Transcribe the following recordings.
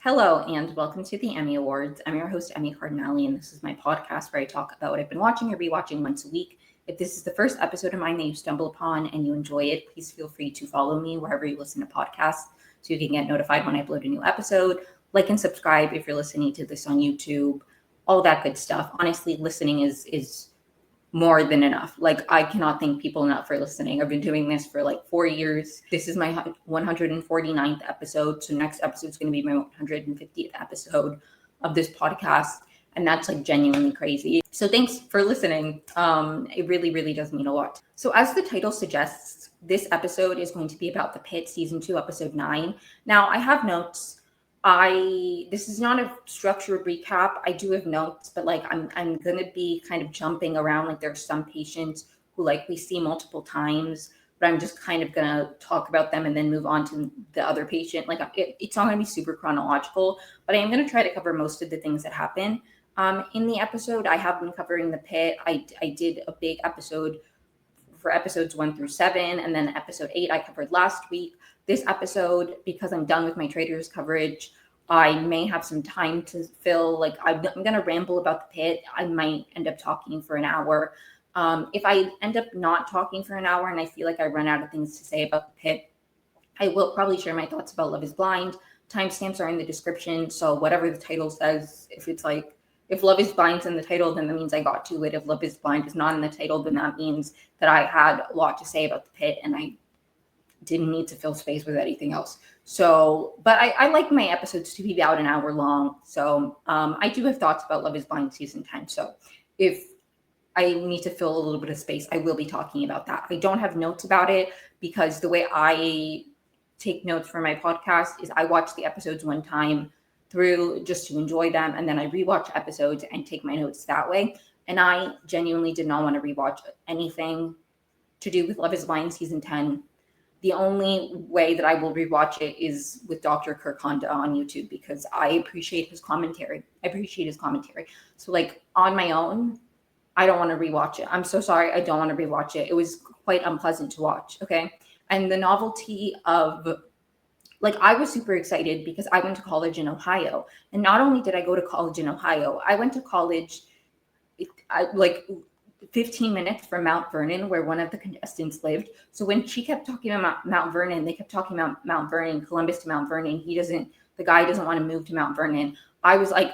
Hello and welcome to the Emmy Awards. I'm your host, Emmy Cardinale, and this is my podcast where I talk about what I've been watching or rewatching once a week. If this is the first episode of mine that you stumble upon and you enjoy it, please feel free to follow me wherever you listen to podcasts so you can get notified when I upload a new episode. Like and subscribe if you're listening to this on YouTube, all that good stuff. Honestly, listening is more than enough. Like, I cannot thank people enough for listening. I've been doing this for like 4 years. This is my 149th episode. So next episode is going to be my 150th episode of this podcast. And that's like genuinely crazy. So thanks for listening. It really, really does mean a lot. So as the title suggests, this episode is going to be about the Pitt season 2, episode 9. Now I have notes. This is not a structured recap. I do have notes, but like I'm gonna be kind of jumping around. Like there's some patients who like we see multiple times, but I'm just kind of gonna talk about them and then move on to the other patient. Like it's not gonna be super chronological, but I am gonna try to cover most of the things that happen in the episode. I have been covering the Pitt. I did a big episode for episodes 1 through 7, and then episode 8 I covered last week. This episode, because I'm done with my traders coverage, I may have some time to fill. Like I'm going to ramble about the Pitt. I might end up talking for an hour. If I end up not talking for an hour and I feel like I run out of things to say about the Pitt, I will probably share my thoughts about Love is Blind. Timestamps are in the description. So whatever the title says, if Love is Blind's in the title, then that means I got to it. If Love is Blind is not in the title, then that means that I had a lot to say about the Pitt and I didn't need to fill space with anything else. So, but I like my episodes to be about an hour long. So I do have thoughts about Love is Blind season 10. So if I need to fill a little bit of space, I will be talking about that. I don't have notes about it because the way I take notes for my podcast is I watch the episodes one time through just to enjoy them. And then I rewatch episodes and take my notes that way. And I genuinely did not want to rewatch anything to do with Love is Blind season 10. The only way that I will rewatch it is with Dr. Kirk Honda on YouTube because I appreciate his commentary. So like on my own, I don't want to rewatch it. I'm so sorry. I don't want to rewatch it. It was quite unpleasant to watch. Okay. And the novelty of like, I was super excited because I went to college in Ohio. And not only did I go to college in Ohio, I went to college like 15 minutes from Mount Vernon, where one of the contestants lived. So when she kept talking about Mount Vernon, they kept talking about Mount Vernon, Columbus to Mount Vernon. The guy doesn't want to move to Mount Vernon. I was like,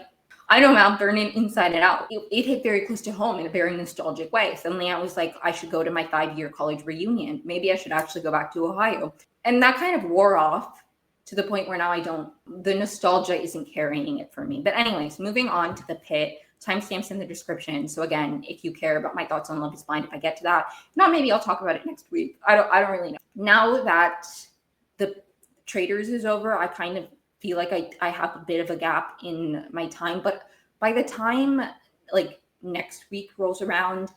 I know Mount Vernon inside and out. It hit very close to home in a very nostalgic way. Suddenly I was like, I should go to my 5-year college reunion. Maybe I should actually go back to Ohio. And that kind of wore off to the point where now the nostalgia isn't carrying it for me. But anyways, moving on to the Pitt. Timestamps in the description. So again, if you care about my thoughts on Love is Blind, if I get to that, if not, maybe I'll talk about it next week. I don't really know. Now that the traders is over, I kind of feel like I have a bit of a gap in my time. But by the time like next week rolls around,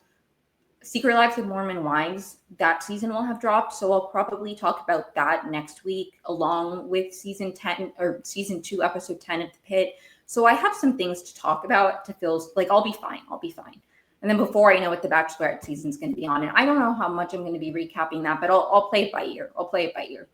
Secret Lives of Mormon Wives, that season will have dropped. So I'll probably talk about that next week along with season 10 or season 2, episode 10 of the Pitt. So I have some things to talk about to feel like I'll be fine. And then before I know what the Bachelorette season is going to be on, and I don't know how much I'm going to be recapping that, but I'll play it by ear.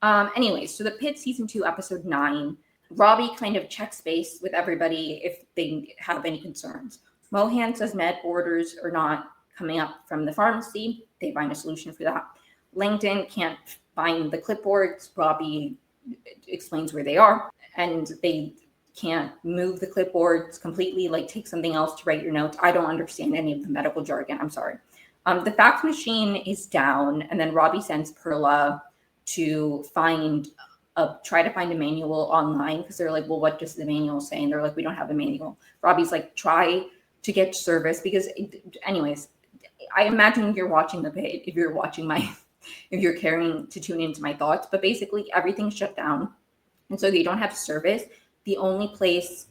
Anyways, so the Pitt season 2, episode 9, Robbie kind of checks base with everybody if they have any concerns. Mohan says med orders are not coming up from the pharmacy. They find a solution for that. Langdon can't find the clipboards. Robbie explains where they are, and they can't move the clipboards completely, like take something else to write your notes. I don't understand any of the medical jargon. I'm sorry. The fax machine is down, and then Robbie sends Perla to try to find a manual online because they're like, well, what does the manual say? And they're like, we don't have a manual. Robbie's like, try to get service because anyways, I imagine you're watching the Pitt if you're caring to tune into my thoughts, but basically everything's shut down. And so they don't have service. The only place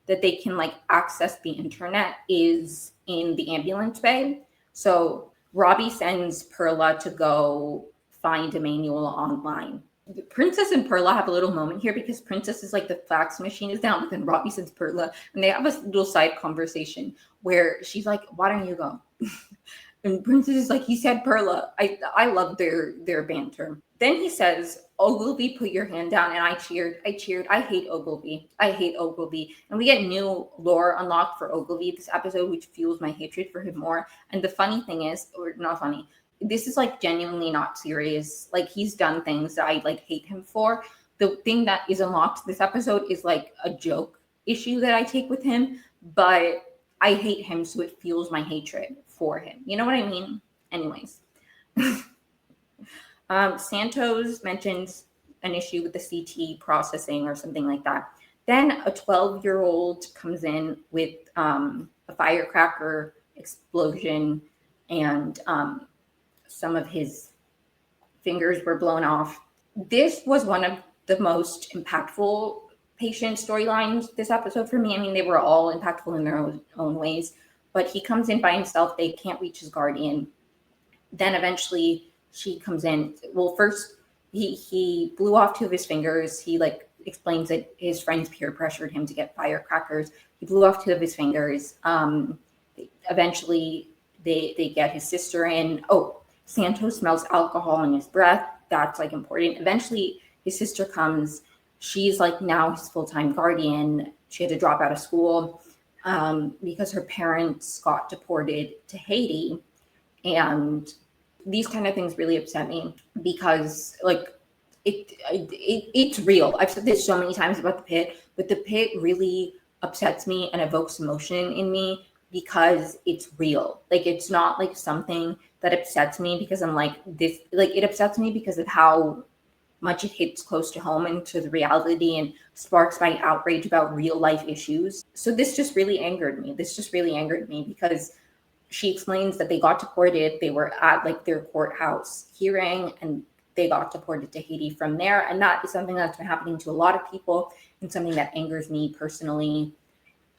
that they can like access the internet is in the ambulance bay. So Robbie sends Perla to go find a manual online. Princess and Perla have a little moment here because Princess is like, the fax machine is down, but then Robbie sends Perla and they have a little side conversation where she's like, why don't you go? And Princess is like, he said Perla. I love their banter. Then he says, Ogilvy, put your hand down. And I cheered. I hate Ogilvy. And we get new lore unlocked for Ogilvy this episode, which fuels my hatred for him more. And the funny thing is, or not funny, this is like genuinely not serious. Like, he's done things that I like hate him for. The thing that is unlocked this episode is like a joke issue that I take with him, but I hate him, so it fuels my hatred for him. You know what I mean? Anyways. Santos mentions an issue with the CT processing or something like that. Then a 12-year-old comes in with a firecracker explosion, and some of his fingers were blown off. This was one of the most impactful patient storylines this episode for me. I mean, they were all impactful in their own ways, but he comes in by himself. They can't reach his guardian. Then eventually she comes in. Well, first he blew off 2 of his fingers. He like explains that his friends peer pressured him to get firecrackers. He blew off 2 of his fingers. Eventually they get his sister in. Oh, Santos smells alcohol in his breath. That's like important. Eventually his sister comes. She's like now his full-time guardian. She had to drop out of school because her parents got deported to Haiti. And these kind of things really upset me because like it's real. I've said this so many times about the Pit, but the Pit really upsets me and evokes emotion in me because it's real. Like, it's not like something that upsets me because I'm like this. Like, it upsets me because of how much it hits close to home and to the reality and sparks my outrage about real life issues. So this just really angered me. Because she explains that they got deported. They were at like their courthouse hearing and they got deported to Haiti from there. And that is something that's been happening to a lot of people and something that angers me personally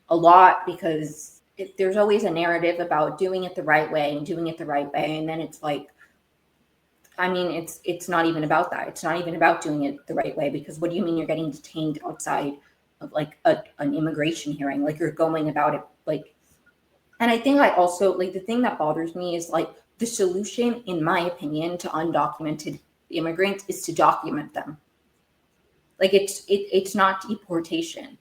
a lot because there's always a narrative about doing it the right way. And then it's like, I mean, it's not even about that. It's not even about doing it the right way, because what do you mean you're getting detained outside of like an immigration hearing? Like, you're going about it like. And I think I also like the thing that bothers me is like the solution, in my opinion, to undocumented immigrants is to document them. Like, it's not deportation.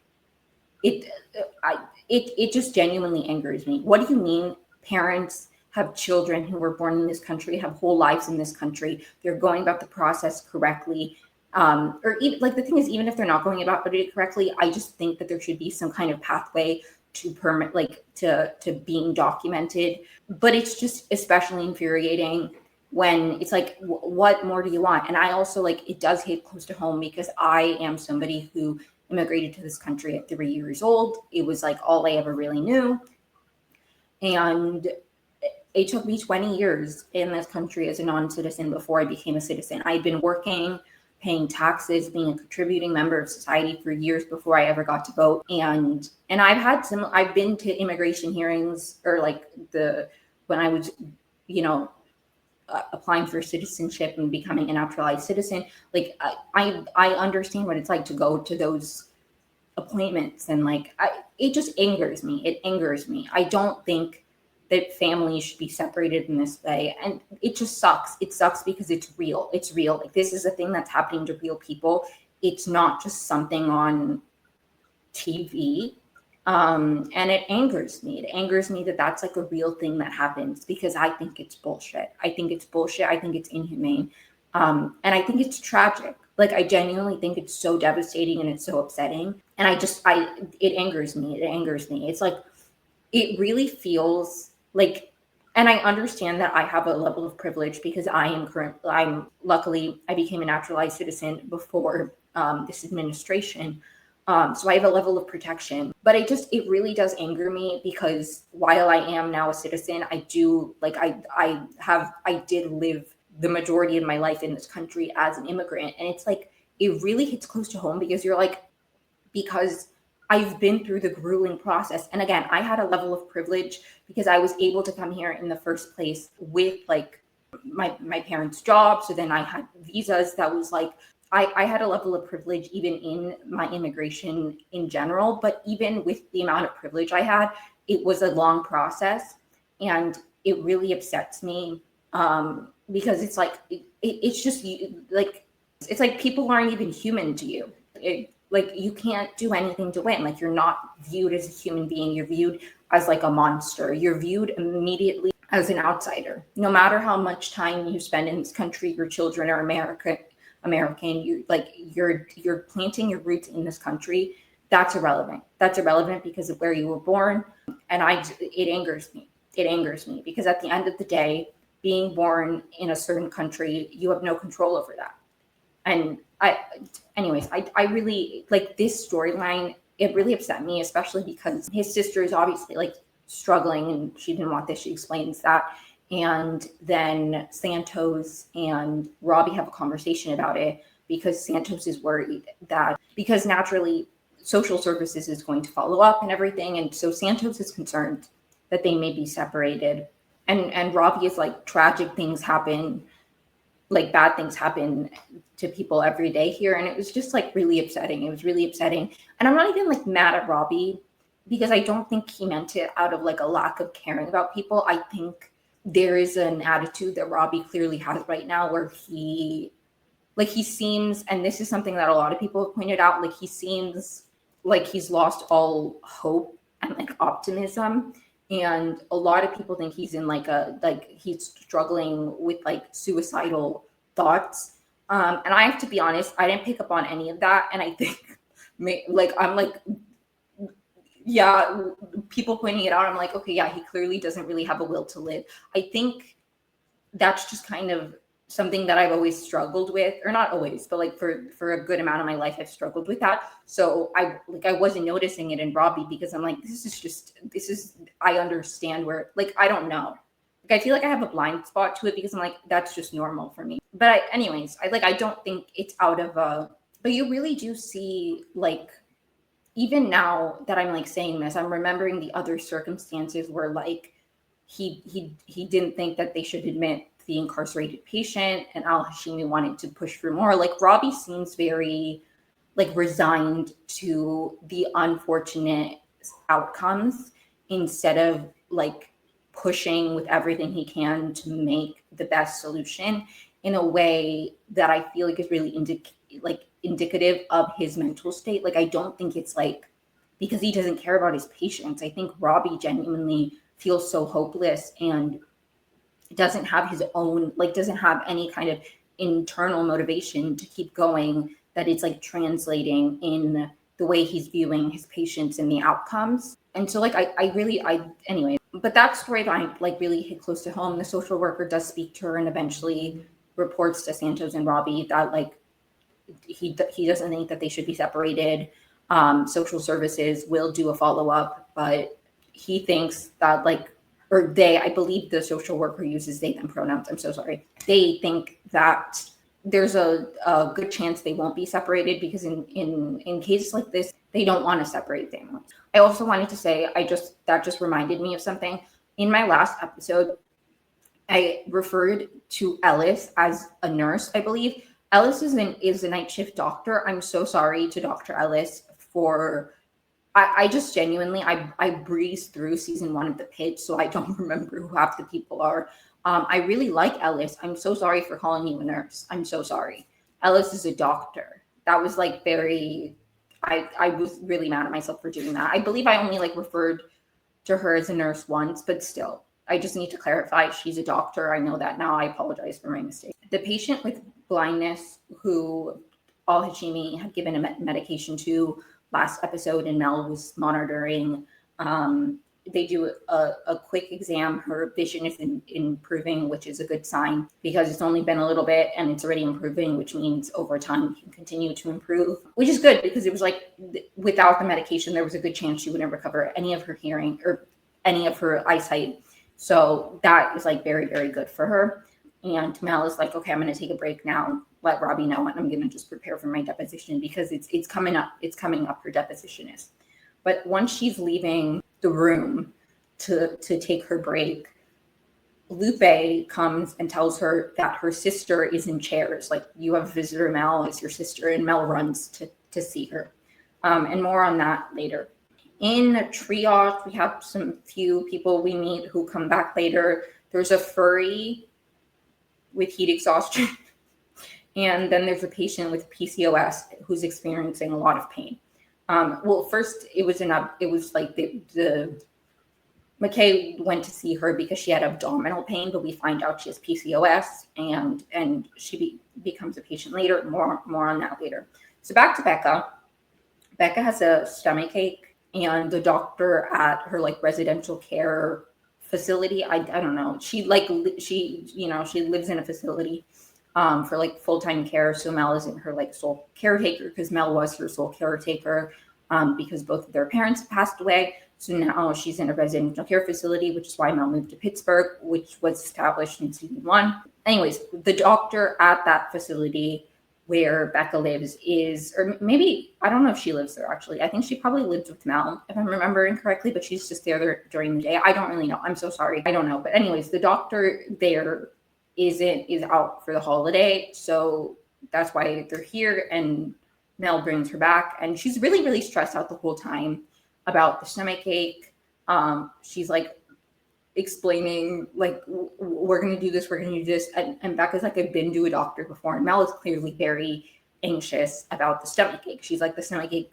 It just genuinely angers me. What do you mean parents have children who were born in this country, have whole lives in this country? They're going about the process correctly. Or even like the thing is, even if they're not going about it correctly, I just think that there should be some kind of pathway to permit, like to being documented. But it's just especially infuriating when it's like, what more do you want? And I also like, it does hit close to home because I am somebody who immigrated to this country at 3 years old. It was like all I ever really knew. And it took me 20 years in this country as a non-citizen before I became a citizen. I'd been working, paying taxes, being a contributing member of society for years before I ever got to vote. And I've been to immigration hearings, or like when I was, applying for citizenship and becoming a naturalized citizen. Like, I understand what it's like to go to those appointments, and like, it just angers me. It angers me. I don't think that families should be separated in this way. And it just sucks. It sucks because it's real. It's real. Like, this is a thing that's happening to real people. It's not just something on TV. And it angers me. It angers me that that's like a real thing that happens, because I think it's bullshit. I think it's inhumane. And I think it's tragic. Like, I genuinely think it's so devastating and it's so upsetting. And it angers me. It's like, it really feels like, and I understand that I have a level of privilege because luckily I became a naturalized citizen before this administration. So I have a level of protection, but it really does anger me because while I am now a citizen, I did live the majority of my life in this country as an immigrant. And it's like, it really hits close to home because I've been through the grueling process. And again, I had a level of privilege because I was able to come here in the first place with like my parents' job. So then I had visas. That was like, I had a level of privilege even in my immigration in general, but even with the amount of privilege I had, it was a long process. And it really upsets me, because it's like it's just like it's like people aren't even human to you. Like you can't do anything to win. Like you're not viewed as a human being. You're viewed as like a monster. You're viewed immediately as an outsider. No matter how much time you spend in this country, your children are American. You're planting your roots in this country. That's irrelevant. That's irrelevant because of where you were born. And it angers me. It angers me because at the end of the day, being born in a certain country, you have no control over that. And I really like this storyline. It really upset me, especially because his sister is obviously like struggling and she didn't want this. She explains that. And then Santos and Robbie have a conversation about it because Santos is worried that because naturally social services is going to follow up and everything. And so Santos is concerned that they may be separated. And Robbie is like, tragic things happen, like bad things happen to people every day here. And it was just like really upsetting. It was really upsetting. And I'm not even like mad at Robbie because I don't think he meant it out of like a lack of caring about people. I think there is an attitude that Robbie clearly has right now where he seems, and this is something that a lot of people have pointed out, like he seems like he's lost all hope and like optimism. And a lot of people think he's in he's struggling with like suicidal thoughts. And I have to be honest, I didn't pick up on any of that. And I think yeah, people pointing it out, I'm like, okay, yeah, he clearly doesn't really have a will to live. I think that's just kind of something that I've always struggled with, or not always, but like for a good amount of my life, I've struggled with that. So I wasn't noticing it in Robbie because I'm like, I understand where, like, I don't know. Like, I feel like I have a blind spot to it because I'm like, that's just normal for me. But I don't think it's out of but you really do see, like, even now that I'm like saying this, I'm remembering the other circumstances where like he didn't think that they should admit the incarcerated patient, and Al Hashimi wanted to push for more. Like Robbie seems very like resigned to the unfortunate outcomes instead of like pushing with everything he can to make the best solution in a way that I feel like is really indicative of his mental state. Like I don't think it's like because he doesn't care about his patients. I think Robbie genuinely feels so hopeless and doesn't have any kind of internal motivation to keep going, that it's like translating in the way he's viewing his patients and the outcomes. And so like anyway, but that storyline like really hit close to home. The social worker does speak to her and eventually reports to Santos and Robbie that like he doesn't think that they should be separated. Social services will do a follow-up, but he thinks that I believe the social worker uses they them pronouns. I'm so sorry. They think that there's a good chance they won't be separated because in cases like this, they don't want to separate families. I also wanted to say, that just reminded me of something. In my last episode, I referred to Ellis as a nurse, I believe. Ellis is a night shift doctor. I'm so sorry to Dr. Ellis for I just genuinely, I breezed through season 1 of The Pitt, so I don't remember who half the people are. I really like Ellis. I'm so sorry for calling you a nurse. I'm so sorry. Ellis is a doctor. That was like I was really mad at myself for doing that. I believe I only like referred to her as a nurse once, but still, I just need to clarify she's a doctor. I know that now. I apologize for my mistake. The patient with blindness who Al Hashimi had given a medication to last episode and Mel was monitoring. They do a quick exam. Her vision is improving, which is a good sign because it's only been a little bit and it's already improving, which means over time it can continue to improve, which is good because it was like without the medication, there was a good chance she wouldn't recover any of her hearing or any of her eyesight. So that is like very, very good for her. And Mel is like, okay, I'm going to take a break now. Let Robbie know, and I'm going to just prepare for my deposition because it's coming up. It's coming up. Her deposition is. But once she's leaving the room to take her break, Lupe comes and tells her that her sister is in chairs. Like, you have a visitor, Mel, it's your sister, and Mel runs to see her. And more on that later. In triage, we have some few people we meet who come back later. There's a furry with heat exhaustion. And then there's a patient with PCOS who's experiencing a lot of pain. Well, first it was like the McKay went to see her because she had abdominal pain, but we find out she has PCOS, and she becomes a patient later. More on that later. So back to Becca. Becca has a stomach ache, and the doctor at her like residential care facility, I don't know. She lives in a facility for like full-time care. So Mel isn't her like sole caretaker, because Mel was her sole caretaker because both of their parents passed away. So now she's in a residential care facility, which is why Mel moved to Pittsburgh, which was established in season 1. Anyways, the doctor at that facility where Becca lives is, or maybe, I don't know if she lives there actually. I think she probably lives with Mel, if I'm remembering correctly, but she's just there during the day. I don't really know. I'm so sorry. I don't know. But anyways, the doctor there is out for the holiday. So that's why they're here, and Mel brings her back, and she's really, really stressed out the whole time about the stomach ache. She's like explaining like, we're going to do this, and Becca's like, I've been to a doctor before, and Mel is clearly very anxious about the stomach ache. She's like, the stomach ache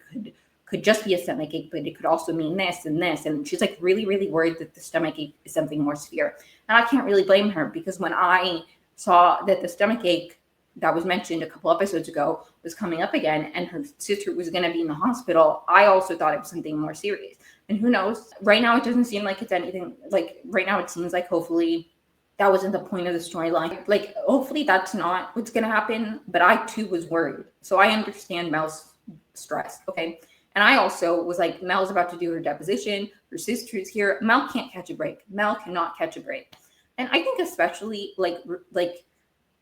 could just be a stomach ache, but it could also mean this and this, and she's like really, really worried that the stomach ache is something more severe. And I can't really blame her, because when I saw that the stomach ache that was mentioned a couple episodes ago was coming up again, and her sister was going to be in the hospital, I also thought it was something more serious. And who knows? Right now, it doesn't seem like it's anything. Like, right now, it seems like hopefully that wasn't the point of the storyline. Like, hopefully that's not what's going to happen. But I, too, was worried. So I understand Mel's stress, okay? And I also was like, Mel's about to do her deposition. Her sister's here. Mel can't catch a break. Mel cannot catch a break. And I think especially, like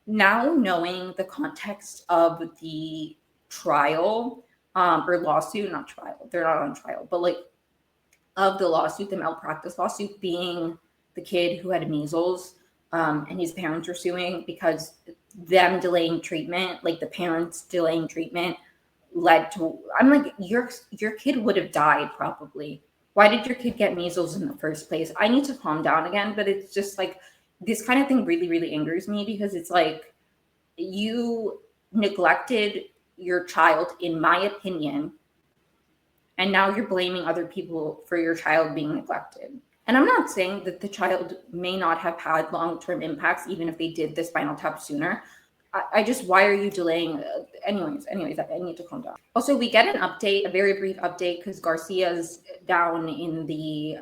now knowing the context of the trial or lawsuit, not trial, they're not on trial, but like of the lawsuit, the malpractice lawsuit, being the kid who had measles and his parents were suing because them delaying treatment, like the parents delaying treatment led to, I'm like, your kid would have died probably. Why did your kid get measles in the first place? I need to calm down again, but it's just like, this kind of thing really, really angers me, because it's like, you neglected your child, in my opinion, and now you're blaming other people for your child being neglected. And I'm not saying that the child may not have had long-term impacts, even if they did the spinal tap sooner. I just, why are you delaying? Anyways, I need to calm down. Also, we get an update, a very brief update, because Garcia's down in the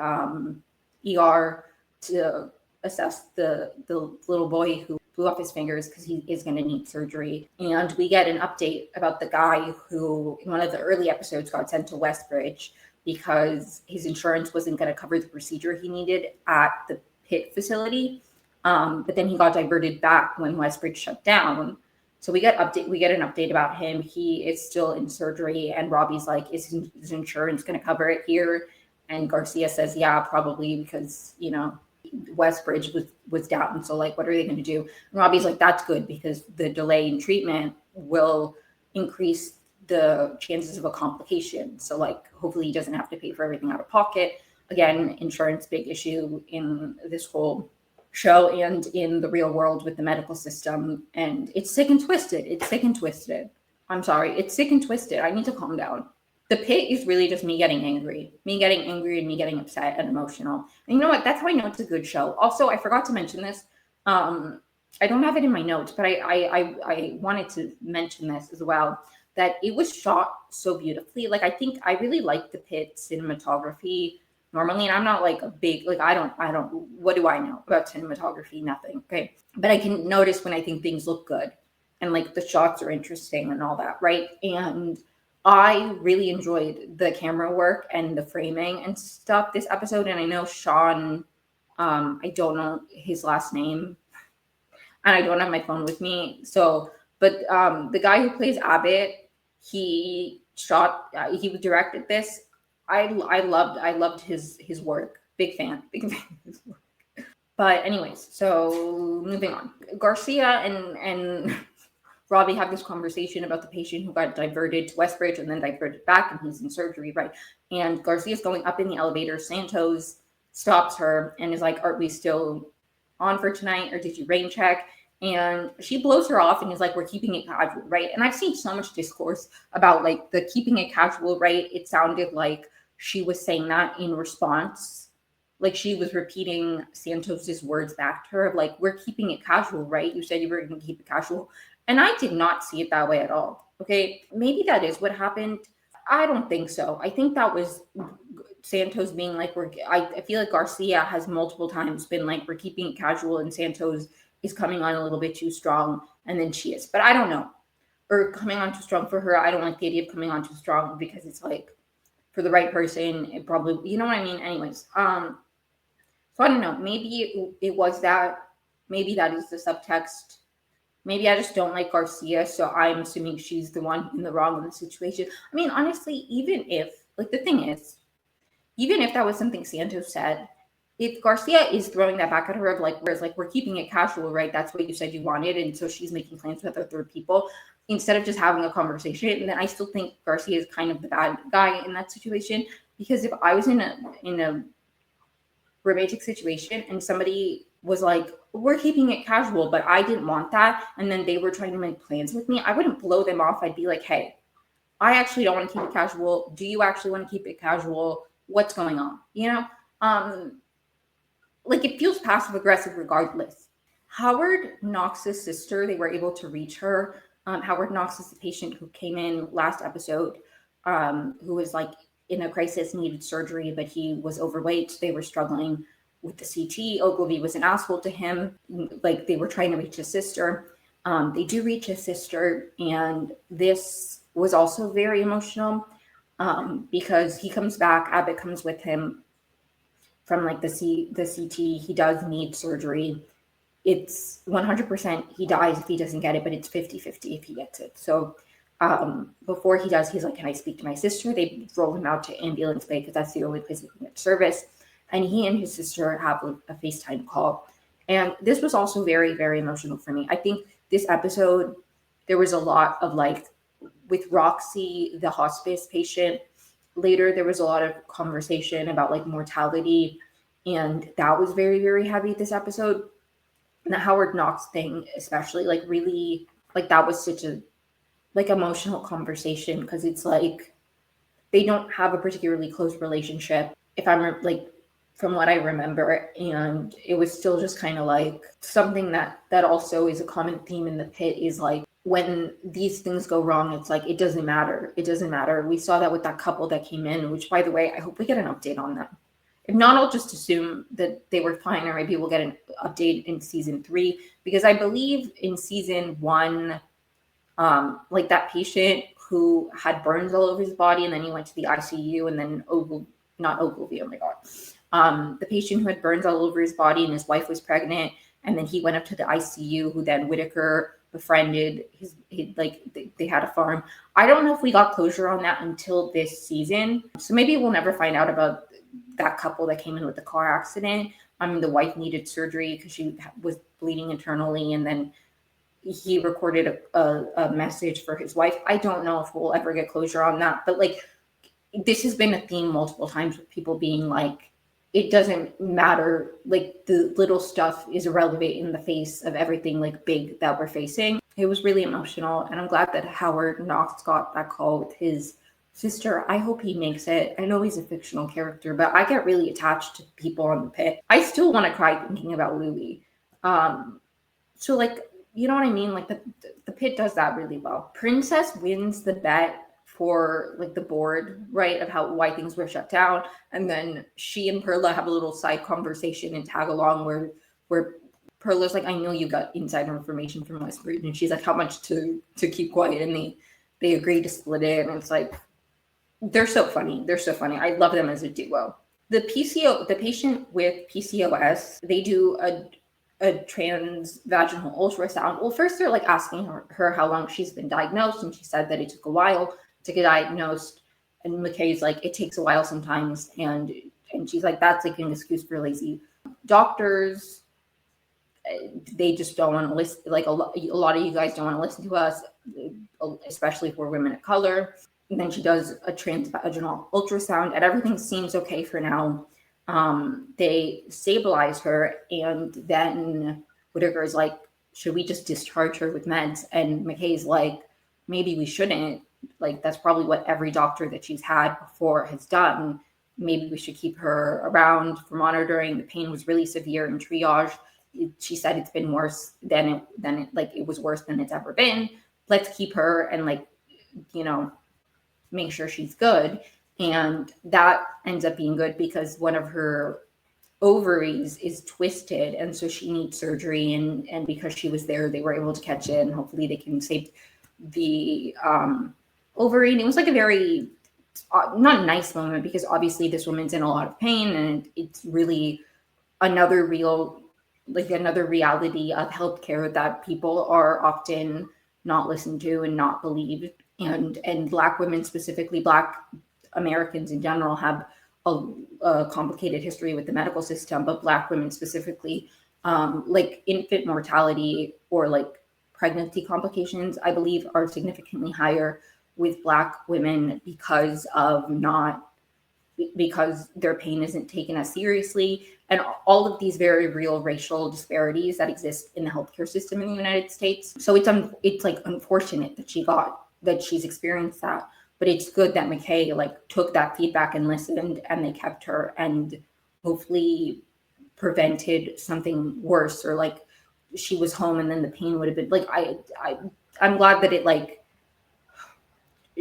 ER to assess the little boy who blew off his fingers, because he is going to need surgery. And we get an update about the guy who, in one of the early episodes, got sent to Westbridge because his insurance wasn't going to cover the procedure he needed at the Pitt facility. But then he got diverted back when Westbridge shut down. So we get an update about him. He is still in surgery, and Robbie's like, is his insurance going to cover it here? And Garcia says, yeah, probably, because, Westbridge was down. So like, what are they going to do? And Robbie's like, that's good, because the delay in treatment will increase the chances of a complication. So like, hopefully he doesn't have to pay for everything out of pocket. Again, insurance, big issue in this whole show and in the real world with the medical system. And it's sick and twisted. I'm sorry. It's sick and twisted. I need to calm down. The Pit is really just me getting angry and me getting upset and emotional. And you know what? That's how I know it's a good show. Also, I forgot to mention this. I don't have it in my notes, but I wanted to mention this as well, that it was shot so beautifully. Like, I think I really like the Pit cinematography normally, and I'm not like a big, like, I don't, what do I know about cinematography? Nothing. Okay. But I can notice when I think things look good and like the shots are interesting and all that. Right. And I really enjoyed the camera work and the framing and stuff this episode. And I know Sean, I don't know his last name, and I don't have my phone with me. So, but the guy who plays Abbott, he directed this. I loved his work. Big fan of his work. But anyways, so moving on. Garcia and Robbie had this conversation about the patient who got diverted to Westbridge and then diverted back, and he's in surgery, right? And Garcia's going up in the elevator. Santos stops her and is like, are we still on for tonight, or did you rain check? And she blows her off and is like, we're keeping it casual, right? And I've seen so much discourse about like the keeping it casual, right? It sounded like she was saying that in response, like she was repeating Santos's words back to her of like, we're keeping it casual, right? You said you were going to keep it casual. And I did not see it that way at all. Okay, maybe that is what happened. I don't think so. I think that was Santos being like, I feel like Garcia has multiple times been like, we're keeping it casual, and Santos is coming on a little bit too strong, and then she is. But I don't know. Or coming on too strong for her. I don't like the idea of coming on too strong, because it's like, for the right person, it probably, you know what I mean? Anyways, so I don't know. Maybe it was that. Maybe that is the subtext. Maybe I just don't like Garcia, so I'm assuming she's the one in the wrong in the situation. I mean, honestly, even if, like, the thing is, even if that was something Santos said, if Garcia is throwing that back at her of like, whereas like, we're keeping it casual, right? That's what you said you wanted. And so she's making plans with other people instead of just having a conversation. Then I still think Garcia is kind of the bad guy in that situation. Because if I was in a romantic situation and somebody was like, we're keeping it casual, but I didn't want that, and then they were trying to make plans with me, I wouldn't blow them off. I'd be like, hey, I actually don't want to keep it casual. Do you actually want to keep it casual? What's going on? You know? Like, it feels passive aggressive regardless. Howard Knox's sister, they were able to reach her. Howard Knox is the patient who came in last episode, who was like in a crisis, needed surgery, but he was overweight. They were struggling with the CT. Ogilvy was an asshole to him. Like, they were trying to reach his sister. They do reach his sister, and this was also very emotional because he comes back. Abbott comes with him from like the CT. He does need surgery. It's 100% he dies if he doesn't get it, but it's 50-50 if he gets it. So before he does, he's like, can I speak to my sister? They roll him out to ambulance bay because that's the only place he can get service. And he and his sister have a FaceTime call. And this was also very, very emotional for me. I think this episode, there was a lot of like, with Roxy, the hospice patient, later there was a lot of conversation about like mortality. And that was very, very heavy this episode. And the Howard Knox thing, especially, like really, like that was such a like emotional conversation because it's like they don't have a particularly close relationship. If I'm like, from what I remember, and it was still just kind of like something that also is a common theme in the pit is like when these things go wrong, it's like it doesn't matter. It doesn't matter. We saw that with that couple that came in, which by the way, I hope we get an update on them. If not, I'll just assume that they were fine, or maybe we'll get an update in season 3, because I believe in season 1, like that patient who had burns all over his body and then he went to the ICU, and then not Ogilvy, oh my God. The patient who had burns all over his body and his wife was pregnant, and then he went up to the ICU, who then Whitaker befriended. They had a farm. I don't know if we got closure on that until this season. So maybe we'll never find out about that couple that came in with the car accident. I mean, the wife needed surgery because she was bleeding internally, and then he recorded a message for his wife. I don't know if we'll ever get closure on that, but like this has been a theme multiple times with people being like, it doesn't matter, like the little stuff is irrelevant in the face of everything like big that we're facing. It was really emotional, and I'm glad that Howard Knox got that call with his sister. I hope he makes it. I know he's a fictional character, but I get really attached to people on the pit. I still want to cry thinking about Louis. So like, you know what I mean? Like the pit does that really well. Princess wins the bet for like the board, right, of why things were shut down, and then she and Perla have a little side conversation and tag along where Perla's like, I know you got insider information from Westbridge, and she's like, how much to keep quiet, and they agree to split it, and it's like they're so funny. They're so funny. I love them as a duo. The patient with PCOS, they do a transvaginal ultrasound. Well, first they're like asking her how long she's been diagnosed, and she said that it took a while to get diagnosed. And McKay's like, it takes a while sometimes, and she's like, that's like an excuse for lazy doctors. they just don't want to listen. Like a lot of you guys don't want to listen to us, especially if we're women of color. And then she does a transvaginal ultrasound, and everything seems okay for now. They stabilize her, and then Whitaker is like, should we just discharge her with meds? And McKay's like, maybe we shouldn't. Like, that's probably what every doctor that she's had before has done. Maybe we should keep her around for monitoring. The pain was really severe in triage. She said it's been worse than it was worse than it's ever been. Let's keep her and make sure she's good. And that ends up being good because one of her ovaries is twisted, and so she needs surgery, and because she was there, they were able to catch it, and hopefully they can save the ovary. And it was like a very not nice moment, because obviously this woman's in a lot of pain, and it's really another reality of healthcare that people are often not listened to and not believed. And Black women, specifically Black Americans in general, have a complicated history with the medical system, but Black women specifically, like infant mortality or like pregnancy complications, I believe, are significantly higher with Black women because their pain isn't taken as seriously, and all of these very real racial disparities that exist in the healthcare system in the United States. So it's like unfortunate that she's experienced that, but it's good that McKay like took that feedback and listened, and they kept her and hopefully prevented something worse, or like she was home and then the pain would have been like I'm glad that it like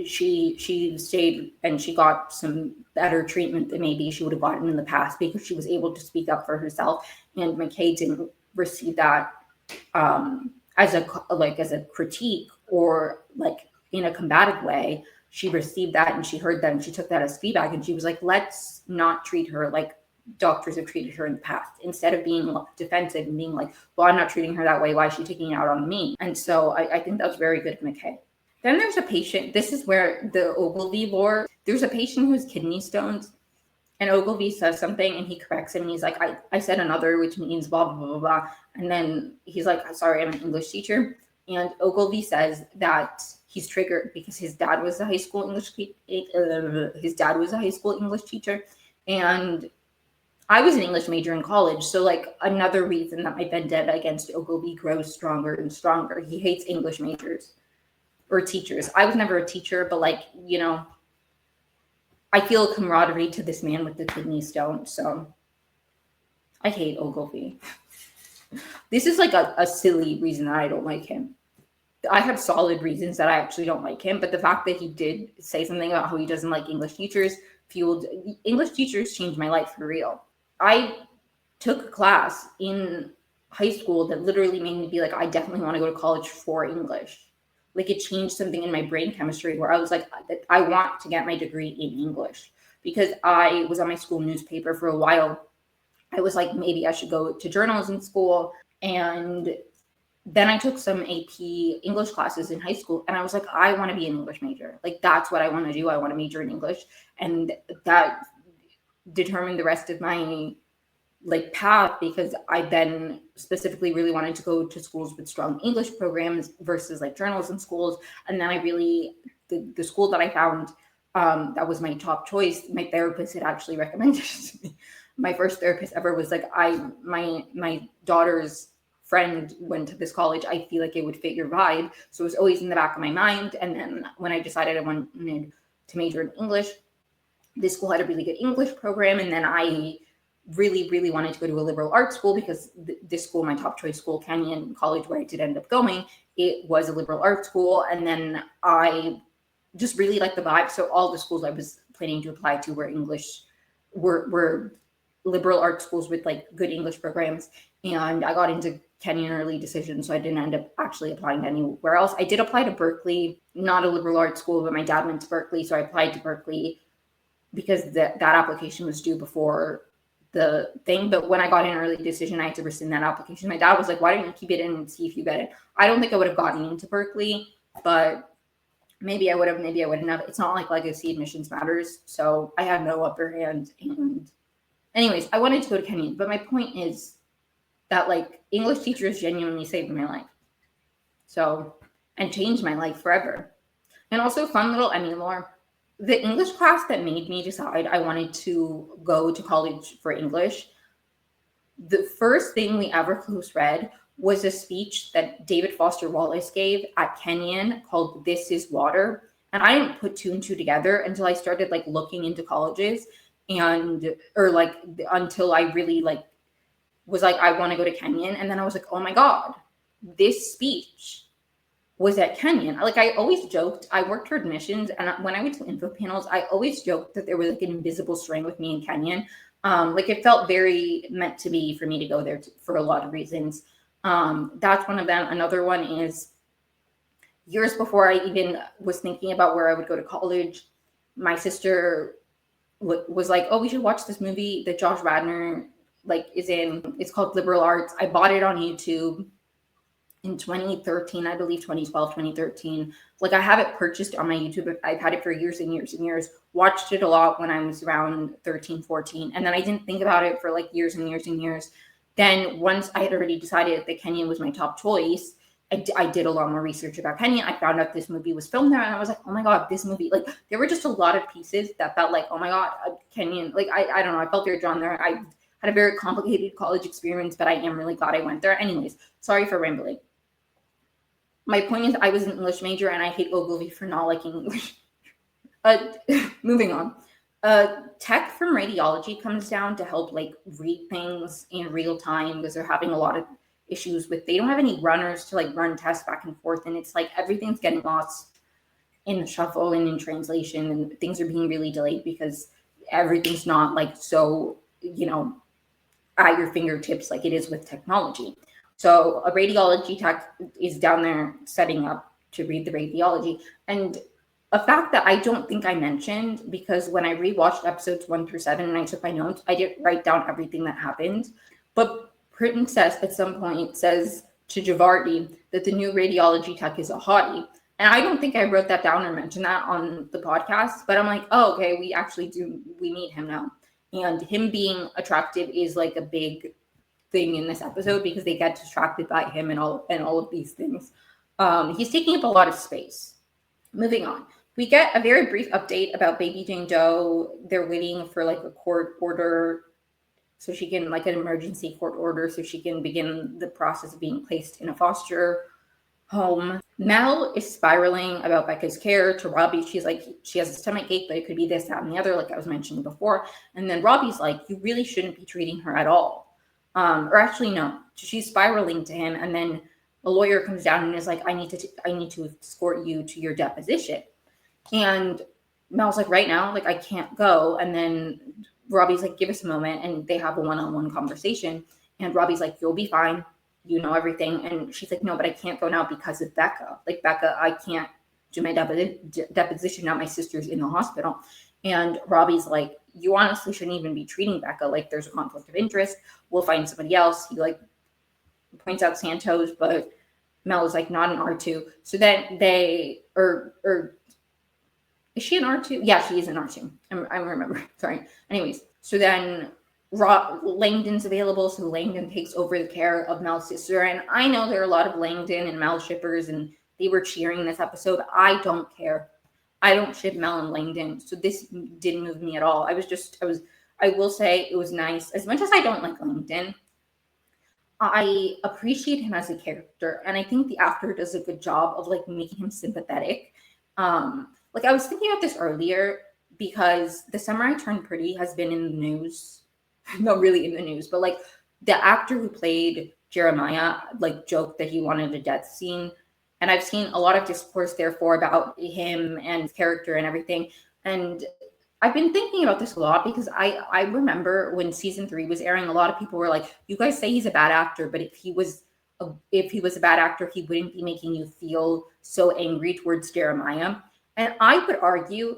she stayed and she got some better treatment than maybe she would have gotten in the past, because she was able to speak up for herself. And McKay didn't receive that as a critique or like in a combative way. She received that and she heard that and she took that as feedback, and she was like, let's not treat her like doctors have treated her in the past, instead of being defensive and being like, well, I'm not treating her that way, why is she taking it out on me? And so I think that's very good of McKay. Then there's a patient, this is where the Ogilvy lore, there's a patient who has kidney stones, and Ogilvy says something and he corrects him, and he's like, I said another, which means blah, blah, blah, blah. And then he's like, sorry, I'm an English teacher. And Ogilvy says that he's triggered because his dad was a high school English teacher. And I was an English major in college. So like another reason that my vendetta against Ogilvy grows stronger and stronger. He hates English majors or teachers. I was never a teacher, but like, I feel camaraderie to this man with the kidney stone. So I hate Ogilvy. This is like a silly reason that I don't like him. I have solid reasons that I actually don't like him, but the fact that he did say something about how he doesn't like English teachers English teachers changed my life for real. I took a class in high school that literally made me be like, I definitely want to go to college for English. Like it changed something in my brain chemistry where I was like, I want to get my degree in English, because I was on my school newspaper for a while. I was like, maybe I should go to journalism school. And then I took some AP English classes in high school, and I was like, I want to be an English major. Like, that's what I want to do. I want to major in English. And that determined the rest of my like path, because I then specifically really wanted to go to schools with strong English programs versus like journalism schools. And then I really, the school that I found that was my top choice, my therapist had actually recommended it to me. My first therapist ever was like, my daughter's friend went to this college. I feel like it would fit your vibe. So it was always in the back of my mind. And then when I decided I wanted to major in English, this school had a really good English program. And then I really, really wanted to go to a liberal arts school, because this school, my top choice school, Kenyon College, where I did end up going, it was a liberal arts school. And then I just really liked the vibe. So all the schools I was planning to apply to were English, were liberal arts schools with like good English programs. And I got into Kenyon early decision, so I didn't end up actually applying to anywhere else. I did apply to Berkeley, not a liberal arts school, but my dad went to Berkeley, so I applied to Berkeley because that application was due before the thing. But when I got an early decision, I had to rescind that application. My dad was like, why don't you keep it in and see if you get it? I don't think I would have gotten into Berkeley, but maybe I would have, maybe I wouldn't have. It's not like legacy admissions matters, so I had no upper hand. And anyways, I wanted to go to Kenyon, but my point is that like English teachers genuinely saved my life. So, and changed my life forever. And also, fun little Emmy lore. The English class that made me decide I wanted to go to college for English, the first thing we ever close read was a speech that David Foster Wallace gave at Kenyon called This is Water. And I didn't put two and two together until I started like looking into colleges and or like until I really like was like I want to go to Kenyon. And then I was like, oh my God, this speech was at Kenyon. Like I always joked, I worked for admissions, and when I went to info panels, I always joked that there was like an invisible string with me in Kenyon. Like it felt very meant to be for me to go there for a lot of reasons. That's one of them. Another one is years before I even was thinking about where I would go to college, my sister was like, "Oh, we should watch this movie that Josh Radnor like is in. It's called Liberal Arts." I bought it on YouTube in 2013, I believe 2012, 2013. Like I have it purchased on my YouTube. I've had it for years and years and years. Watched it a lot when I was around 13, 14. And then I didn't think about it for like years and years and years. Then once I had already decided that Kenyon was my top choice, I did a lot more research about Kenyon. I found out this movie was filmed there and I was like, oh my God, this movie, like there were just a lot of pieces that felt like, oh my God, Kenyon, like I don't know, I felt very drawn there. I had a very complicated college experience, but I am really glad I went there. Anyways, sorry for rambling. My point is I was an English major and I hate Ogilvy for not liking English. Moving on. Tech from radiology comes down to help like read things in real time because they're having a lot of issues with, they don't have any runners to like run tests back and forth. And it's like everything's getting lost in the shuffle and in translation and things are being really delayed because everything's not like so, at your fingertips like it is with technology. So a radiology tech is down there setting up to read the radiology. And a fact that I don't think I mentioned, because when I rewatched episodes 1 through 7 and I took my notes, I didn't write down everything that happened. But Princess at some point says to Javardi that the new radiology tech is a hottie. And I don't think I wrote that down or mentioned that on the podcast, but I'm like, oh, okay, we meet him now. And him being attractive is like a big thing in this episode because they get distracted by him and all of these things. He's taking up a lot of space. Moving on, we get a very brief update about baby Jane Doe. They're waiting for like a court order so she can, like an emergency court order so she can begin the process of being placed in a foster home. Mel is spiraling about Becca's care to Robbie. She's like, she has a stomach ache, but it could be this, that, and the other, like I was mentioning before. And then Robbie's like, you really shouldn't be treating her at all. Or actually, no, she's spiraling to him. And then a lawyer comes down and is like, I need to escort you to your deposition. And Mel's like, right now, like I can't go. And then Robbie's like, give us a moment. And they have a one-on-one conversation. And Robbie's like, you'll be fine. You know everything. And she's like, no, but I can't go now because of Becca. Like Becca, I can't do my deposition now. My sister's in the hospital. And Robbie's like, you honestly shouldn't even be treating Becca. Like there's a conflict of interest. We'll find somebody else. He like points out Santos, but Mel is like not an R2. So then they or is she an R2? Yeah, she is an R2. I remember. Sorry. Anyways, so then Langdon's available, so Langdon takes over the care of Mel's sister. And I know there are a lot of Langdon and Mel shippers, and they were cheering this episode. I don't care. I don't ship Mel and Langdon, so this didn't move me at all. I will say it was nice. As much as I don't like Langdon, I appreciate him as a character, and I think the actor does a good job of like making him sympathetic. Like I was thinking about this earlier because The Summer I Turned Pretty has been in the news. Not really in the news, but like the actor who played Jeremiah like joked that he wanted a death scene. And I've seen a lot of discourse, therefore, about him and his character and everything. And I've been thinking about this a lot because I remember when season 3 was airing, a lot of people were like, you guys say he's a bad actor, but if he was a bad actor, he wouldn't be making you feel so angry towards Jeremiah. And I would argue,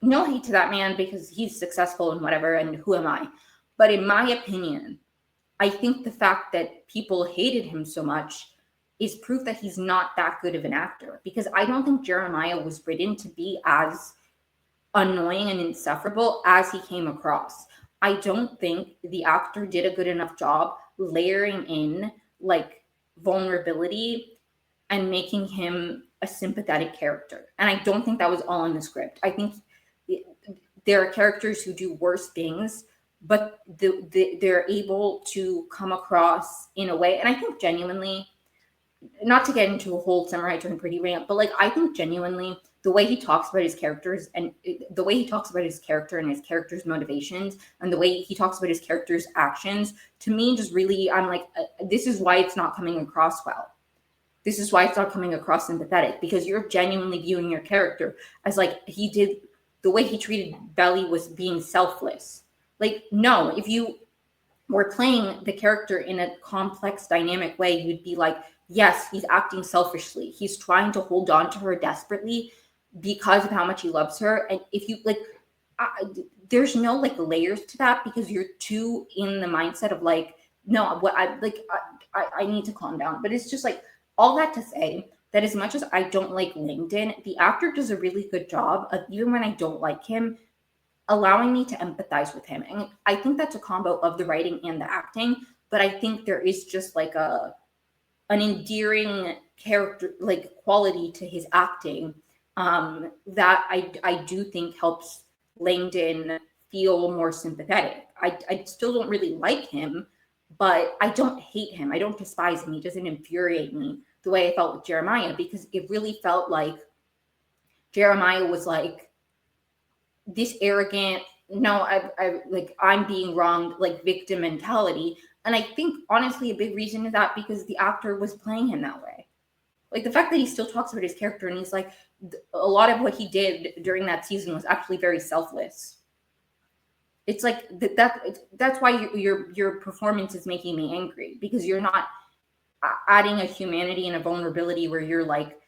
no hate to that man because he's successful and whatever, and who am I? But in my opinion, I think the fact that people hated him so much is proof that he's not that good of an actor, because I don't think Jeremiah was written to be as annoying and insufferable as he came across. I don't think the actor did a good enough job layering in like vulnerability and making him a sympathetic character. And I don't think that was all in the script. I think there are characters who do worse things, but they're able to come across in a way. And I think genuinely, not to get into a whole Samurai Turn Pretty rant, but like I think genuinely the way he talks about his characters and the way he talks about his character and his character's motivations and the way he talks about his character's actions, to me, just really, I'm like, this is why it's not coming across well. This is why it's not coming across sympathetic, because you're genuinely viewing your character as like he did. The way he treated Belly was being selfless. Like, no, if you were playing the character in a complex, dynamic way, you'd be like, yes, he's acting selfishly. He's trying to hold on to her desperately because of how much he loves her. And if you like, there's no like layers to that, because you're too in the mindset of like, no, what I need to calm down. But it's just like, all that to say that as much as I don't like Langdon, the actor does a really good job of, even when I don't like him, allowing me to empathize with him. And I think that's a combo of the writing and the acting. But I think there is just like an endearing character, like quality to his acting that I do think helps Langdon feel more sympathetic. I still don't really like him, but I don't hate him. I don't despise him. He doesn't infuriate me the way I felt with Jeremiah, because it really felt like Jeremiah was like this arrogant, no, I'm being wronged, like victim mentality. And I think honestly a big reason is that because the actor was playing him that way. Like the fact that he still talks about his character and he's like, a lot of what he did during that season was actually very selfless. It's like that's why your performance is making me angry, because you're not adding a humanity and a vulnerability where you're like,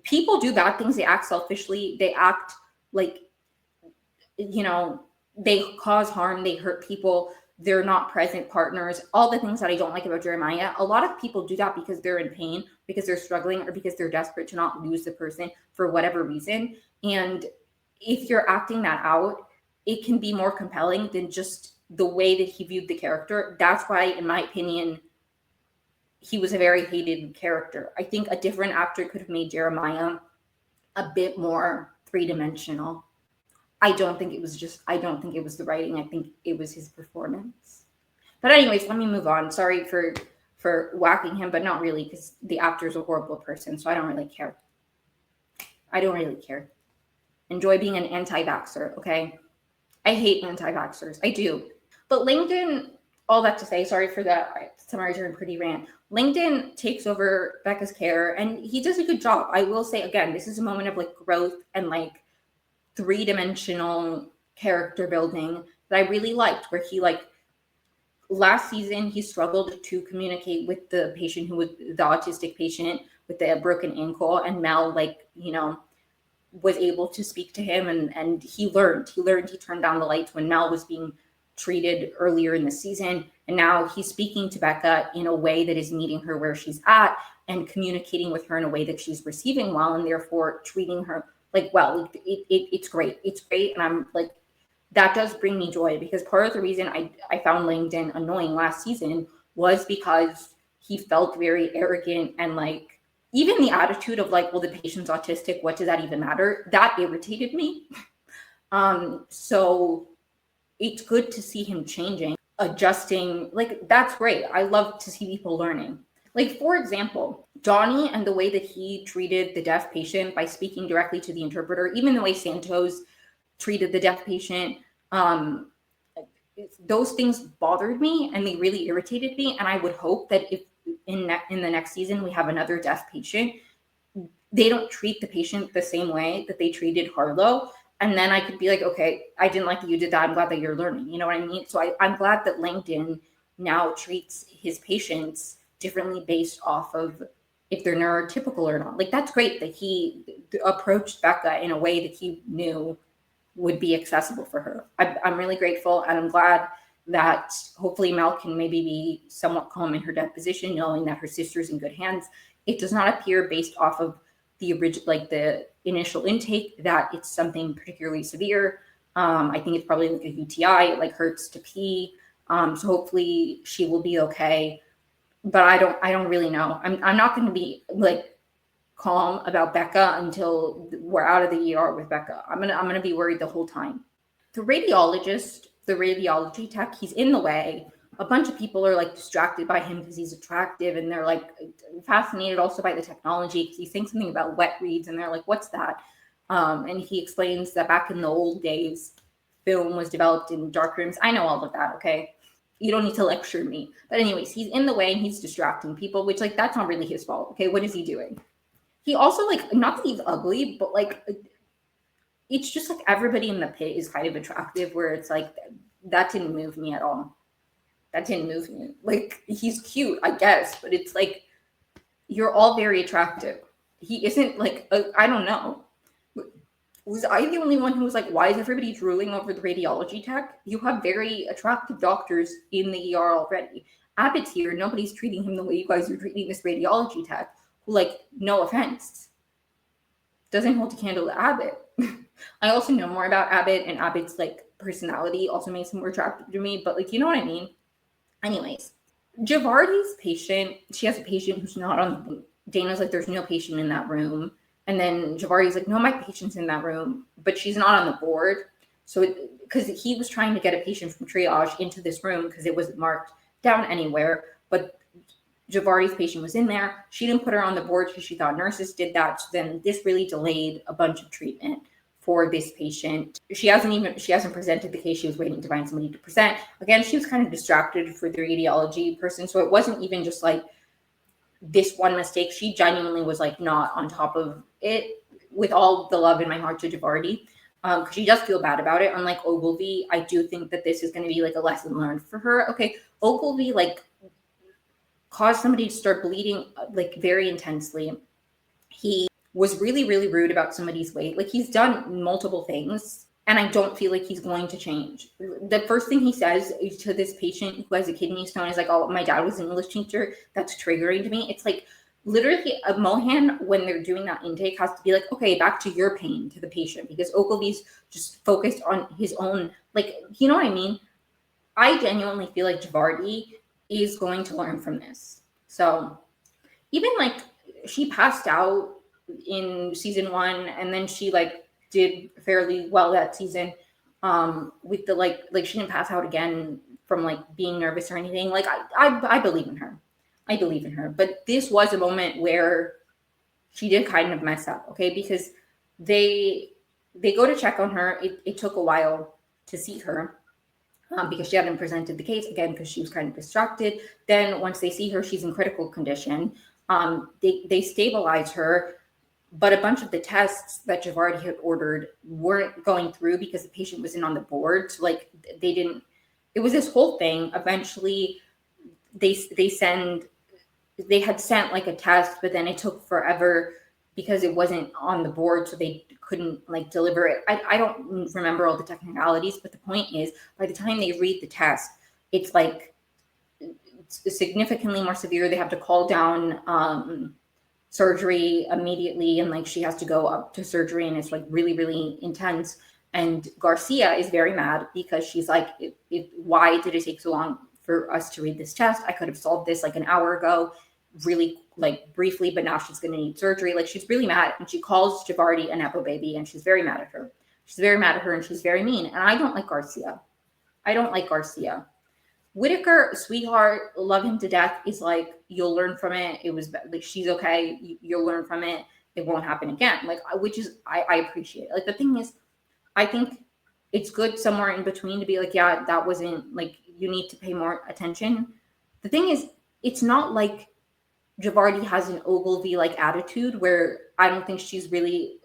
people do bad things, they act selfishly, they act like, you know, they cause harm, they hurt people, they're not present partners, all the things that I don't like about Jeremiah. A lot of people do that because they're in pain, because they're struggling, or because they're desperate to not lose the person for whatever reason. And if you're acting that out, it can be more compelling than just the way that he viewed the character. That's why, in my opinion, he was a very hated character. I think a different actor could have made Jeremiah a bit more three-dimensional. I don't think it was the writing. I think it was his performance. But anyways, let me move on. Sorry for whacking him, but not really, because the actor's a horrible person, so I don't really care. Enjoy being an anti-vaxxer, okay? I hate anti-vaxxers. I do. But Langdon, all that to say, sorry for that Samurai Turn Pretty rant. Langdon takes over Becca's care, and he does a good job. I will say, again, this is a moment of like growth and like three-dimensional character building that I really liked, where he like last season he struggled to communicate with the patient who was the autistic patient with the broken ankle, and Mel, like, you know, was able to speak to him, and he turned down the lights when Mel was being treated earlier in the season, and now he's speaking to Becca in a way that is meeting her where she's at and communicating with her in a way that she's receiving well, and therefore treating her like, well, it's great. And I'm like, that does bring me joy, because part of the reason I found Langdon annoying last season was because he felt very arrogant, and like, even the attitude of like, well, the patient's autistic, what does that even matter? That irritated me. So it's good to see him changing, adjusting. Like, that's great. I love to see people learning. Like, for example, Johnny and the way that he treated the deaf patient by speaking directly to the interpreter, even the way Santos treated the deaf patient, those things bothered me and they really irritated me. And I would hope that if in the next season we have another deaf patient, they don't treat the patient the same way that they treated Harlow. And then I could be like, okay, I didn't like that you did that. I'm glad that you're learning. You know what I mean? So I'm glad that Langdon now treats his patients differently based off of if they're neurotypical or not. Like, that's great that he approached Becca in a way that he knew would be accessible for her. I'm really grateful, and I'm glad that hopefully Mel can maybe be somewhat calm in her deposition, knowing that her sister's in good hands. It does not appear based off of the original, like the initial intake, that it's something particularly severe. I think it's probably like a UTI. It like hurts to pee. So hopefully she will be okay. But I don't really know. I'm not going to be like calm about Becca until we're out of the ER with Becca. I'm gonna be worried the whole time. The radiologist, the radiology tech, he's in the way. A bunch of people are like distracted by him because he's attractive, and they're like fascinated also by the technology because he's saying something about wet reads, and they're like, "What's that?" And he explains that back in the old days, film was developed in dark rooms. I know all of that. Okay, you don't need to lecture me. But anyways, he's in the way and he's distracting people, which like that's not really his fault. Okay, what is he doing? He also like not that he's ugly, but like it's just like everybody in the pit is kind of attractive. Where it's like that didn't move me at all. That didn't move me. Like he's cute, I guess, but it's like you're all very attractive. He isn't like I don't know. Was I the only one who was like, why is everybody drooling over the radiology tech? You have very attractive doctors in the ER already. Abbott's here. Nobody's treating him the way you guys are treating this radiology tech. Who, like, no offense, doesn't hold a candle to Abbott. I also know more about Abbott, and Abbott's like personality also makes him more attractive to me. But like, you know what I mean? Anyways, Javardi's patient. She has a patient who's not on. Dana's like, there's no patient in that room. And then Javardi's like, no, my patient's in that room, but she's not on the board. So, because he was trying to get a patient from triage into this room because it wasn't marked down anywhere, but Javardi's patient was in there. She didn't put her on the board because she thought nurses did that. So then this really delayed a bunch of treatment for this patient. She hasn't presented the case. She was waiting to find somebody to present. Again, she was kind of distracted for the radiology person. So it wasn't even just like this one mistake. She genuinely was like not on top of it, with all the love in my heart to Javardi. Because she does feel bad about it. Unlike Ogilvy, I do think that this is going to be like a lesson learned for her. Okay, Ogilvy like caused somebody to start bleeding like very intensely. He was really, really rude about somebody's weight. Like he's done multiple things, and I don't feel like he's going to change. The first thing he says to this patient who has a kidney stone is like, "Oh, my dad was an English teacher." That's triggering to me. It's like literally a Mohan, when they're doing that intake, has to be like, okay, back to your pain to the patient, because Ogilvy's just focused on his own, like, you know what I mean? I genuinely feel like Javardi is going to learn from this. So even like she passed out in season 1, and then she like did fairly well that season with the like she didn't pass out again from like being nervous or anything. Like I believe in her. I believe in her. But this was a moment where she did kind of mess up, okay? Because they go to check on her. It took a while to see her because she hadn't presented the case, again, because she was kind of distracted. Then once they see her, she's in critical condition. They stabilize her, but a bunch of the tests that Javardi had ordered weren't going through because the patient wasn't on the board. So like they didn't, it was this whole thing. Eventually they had sent like a test, but then it took forever because it wasn't on the board, so they couldn't like deliver it. I don't remember all the technicalities, but the point is, by the time they read the test, it's like it's significantly more severe. They have to call down surgery immediately, and like she has to go up to surgery, and it's like really, really intense. And Garcia is very mad because she's like, why did it take so long for us to read this test? I could have solved this like an hour ago, really like briefly, but now she's going to need surgery. Like she's really mad, and she calls Javardi a nepo baby, and she's very mad at her. She's very mad at her, and she's very mean. And I don't like Garcia. I don't like Garcia. Whitaker, sweetheart, love him to death. Is like, you'll learn from it. It was like, she's okay. You'll learn from it. It won't happen again. Like, which is, I appreciate it. Like, the thing is, I think it's good somewhere in between to be like, yeah, that wasn't like, you need to pay more attention. The thing is, it's not like Javardi has an Ogilvy like attitude where I don't think he really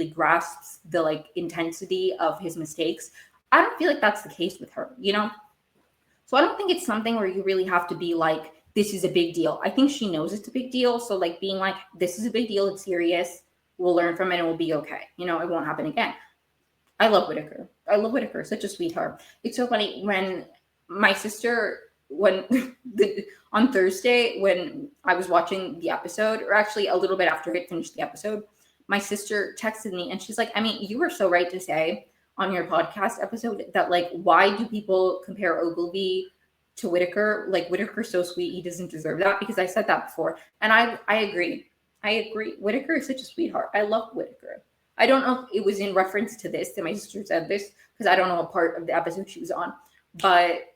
grasps the like intensity of his mistakes. I don't feel like that's the case with her, you know? So I don't think it's something where you really have to be like, this is a big deal. I think she knows it's a big deal. So like being like, this is a big deal. It's serious. We'll learn from it and we'll be okay. You know, it won't happen again. I love Whitaker. Such a sweetheart. It's so funny when my sister, on Thursday, when I was watching the episode, or actually a little bit after I finished the episode, my sister texted me and she's like, I mean, you were so right to say on your podcast episode that like, why do people compare Ogilvy to Whitaker? Like, Whitaker's so sweet, he doesn't deserve that, because I said that before. And I agree. I agree. Whitaker is such a sweetheart. I love Whitaker. I don't know if it was in reference to this that my sister said this, because I don't know what part of the episode she was on, but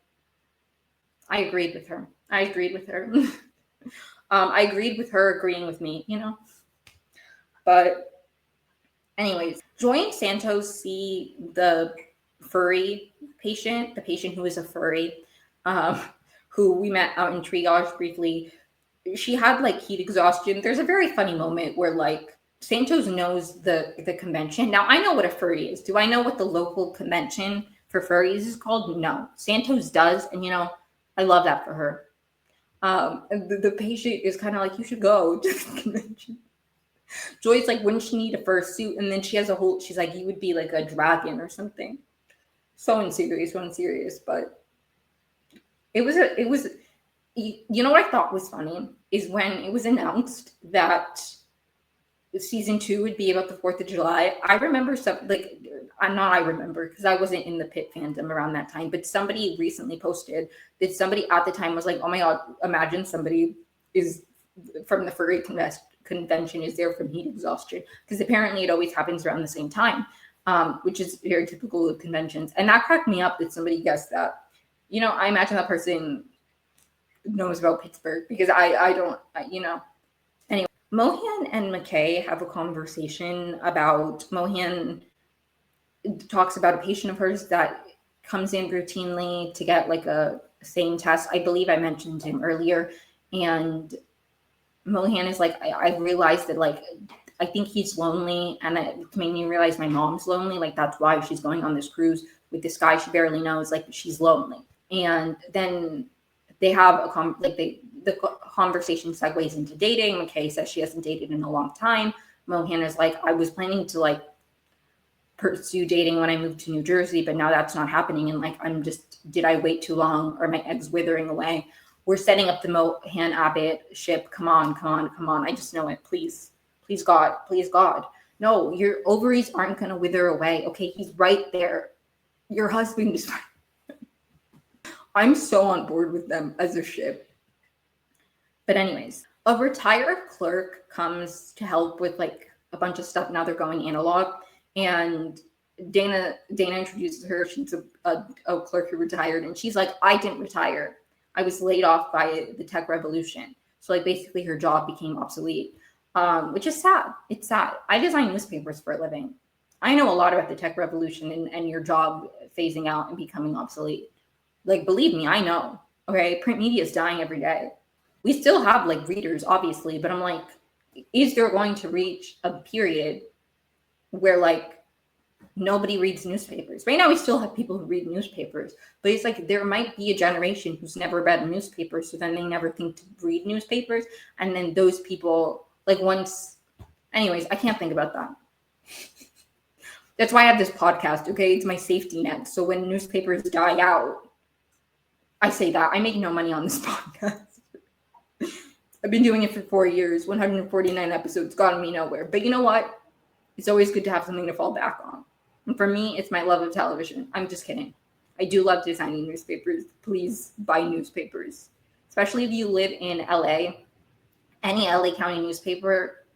I agreed with her. I agreed with her. I agreed with her agreeing with me, you know? But anyways, Joy and Santos see the furry patient, the patient who is a furry, who we met out in triage briefly. She had like heat exhaustion. There's a very funny moment where like Santos knows the convention. Now I know what a furry is. Do I know what the local convention for furries is called? No. Santos does, and you know, I love that for her. And the patient is kind of like, you should go to the convention. Joy's like, wouldn't she need a fursuit? And then she has a whole, she's like, you would be like a dragon or something. So unserious, but it was, you know what I thought was funny is when it was announced that season 2 would be about the 4th of July. I remember I remember because I wasn't in the Pitt fandom around that time, but somebody recently posted that somebody at the time was like, oh my God, imagine somebody is from the furry convention is there from heat exhaustion, because apparently it always happens around the same time, which is very typical of conventions. And that cracked me up that somebody guessed that. You know, I imagine that person knows about Pittsburgh, because I don't, you know. Anyway, Mohan and McKay have a conversation about, Mohan talks about a patient of hers that comes in routinely to get like a same test. I believe I mentioned him earlier. And Mohan is like, I realized that like, I think he's lonely, and it made me realize my mom's lonely. Like, that's why she's going on this cruise with this guy she barely knows. Like, she's lonely. And then they have the conversation segues into dating. McKay says she hasn't dated in a long time. Mohan is like, I was planning to like pursue dating when I moved to New Jersey, but now that's not happening. And like, did I wait too long? Or my eggs withering away? We're setting up the Mohan Abbott ship. Come on. I just know it. Please God. No, your ovaries aren't going to wither away. Okay. He's right there. Your husband is right. I'm so on board with them as a ship. But anyways, a retired clerk comes to help with like a bunch of stuff. Now they're going analog, and Dana introduces her. She's a clerk who retired, and she's like, I didn't retire. I was laid off by the tech revolution. So like basically her job became obsolete, which is sad. It's sad. I design newspapers for a living. I know a lot about the tech revolution and your job phasing out and becoming obsolete. Like, believe me, I know. Okay, print media is dying every day. We still have like readers, obviously, but I'm like, is there going to reach a period where like nobody reads newspapers? Right now, we still have people who read newspapers, but it's like there might be a generation who's never read a newspaper, so then they never think to read newspapers, and then those people like once. Anyways, I can't think about that. That's why I have this podcast. Okay, it's my safety net. So when newspapers die out, I say that. I make no money on this podcast. I've been doing it for 4 years, 149 episodes, gotten me nowhere. But you know what? It's always good to have something to fall back on. And for me, it's my love of television. I'm just kidding. I do love designing newspapers. Please buy newspapers. Especially if you live in LA. Any LA County newspaper,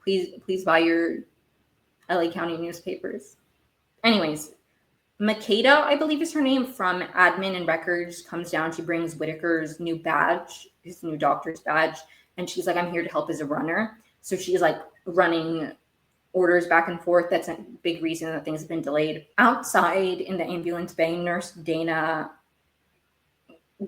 please buy your LA County newspapers. Anyways, Makeda, I believe is her name, from admin and records, comes down. She brings Whitaker's new badge, his new doctor's badge, and she's like, I'm here to help as a runner. So she's like running orders back and forth. That's a big reason that things have been delayed. Outside in the ambulance bay, Nurse Dana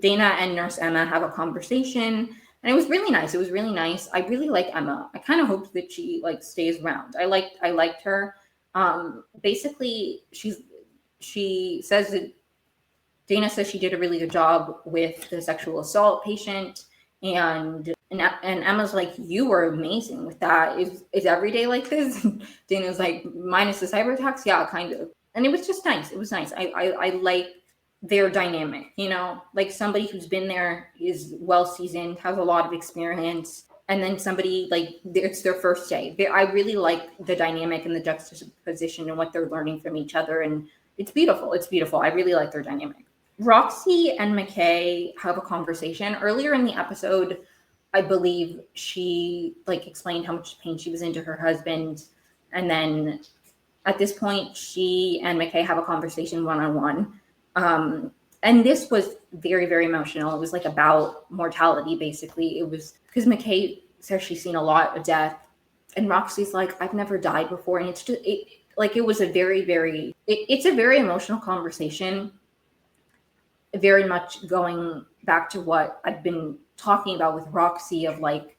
and Nurse Emma have a conversation, and it was really nice. I really like Emma. I kind of hoped that she like stays around. I liked her. Basically, she says that Dana says she did a really good job with the sexual assault patient, and Emma's like, you were amazing with that. Is every day like this? Dana's like, minus the cyber attacks, yeah, kind of. And it was just nice. It was nice. I like their dynamic, you know, like somebody who's been there, is well seasoned, has a lot of experience, and then somebody like it's their first day. I really like the dynamic and the juxtaposition and what they're learning from each other, and It's beautiful. It's beautiful. I really like their dynamic. Roxy and McKay have a conversation earlier in the episode. I believe she like explained how much pain she was into her husband, and then at this point, she and McKay have a conversation one-on-one. And this was very, very emotional. It was like about mortality, basically. It was because McKay says she's seen a lot of death, and Roxy's like, I've never died before. And it's just, it was a very, very, it's a very emotional conversation, very much going back to what I've been talking about with Roxy of like,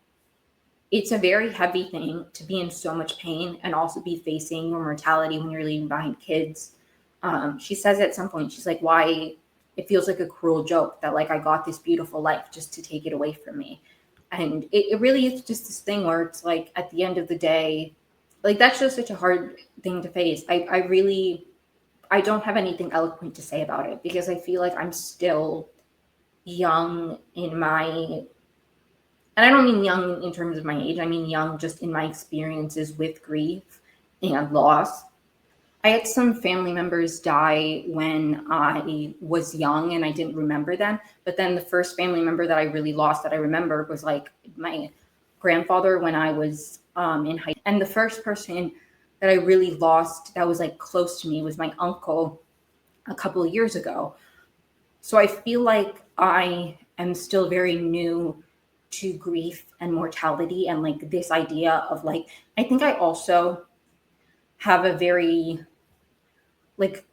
it's a very heavy thing to be in so much pain and also be facing your mortality when you're leaving behind kids. She says at some point, she's like, why it feels like a cruel joke that like I got this beautiful life just to take it away from me. And it really is just this thing where it's like at the end of the day, like that's just such a hard thing to face. I don't have anything eloquent to say about it because I feel like I'm still young in my, and I don't mean young in terms of my age, I mean young just in my experiences with grief and loss. I had some family members die when I was young and I didn't remember them. But then the first family member that I really lost that I remember was like my grandfather when I was in high school. And the first person that I really lost that was like close to me was my uncle a couple of years ago. So I feel like I am still very new to grief and mortality and like this idea of like, I think I also have a very like,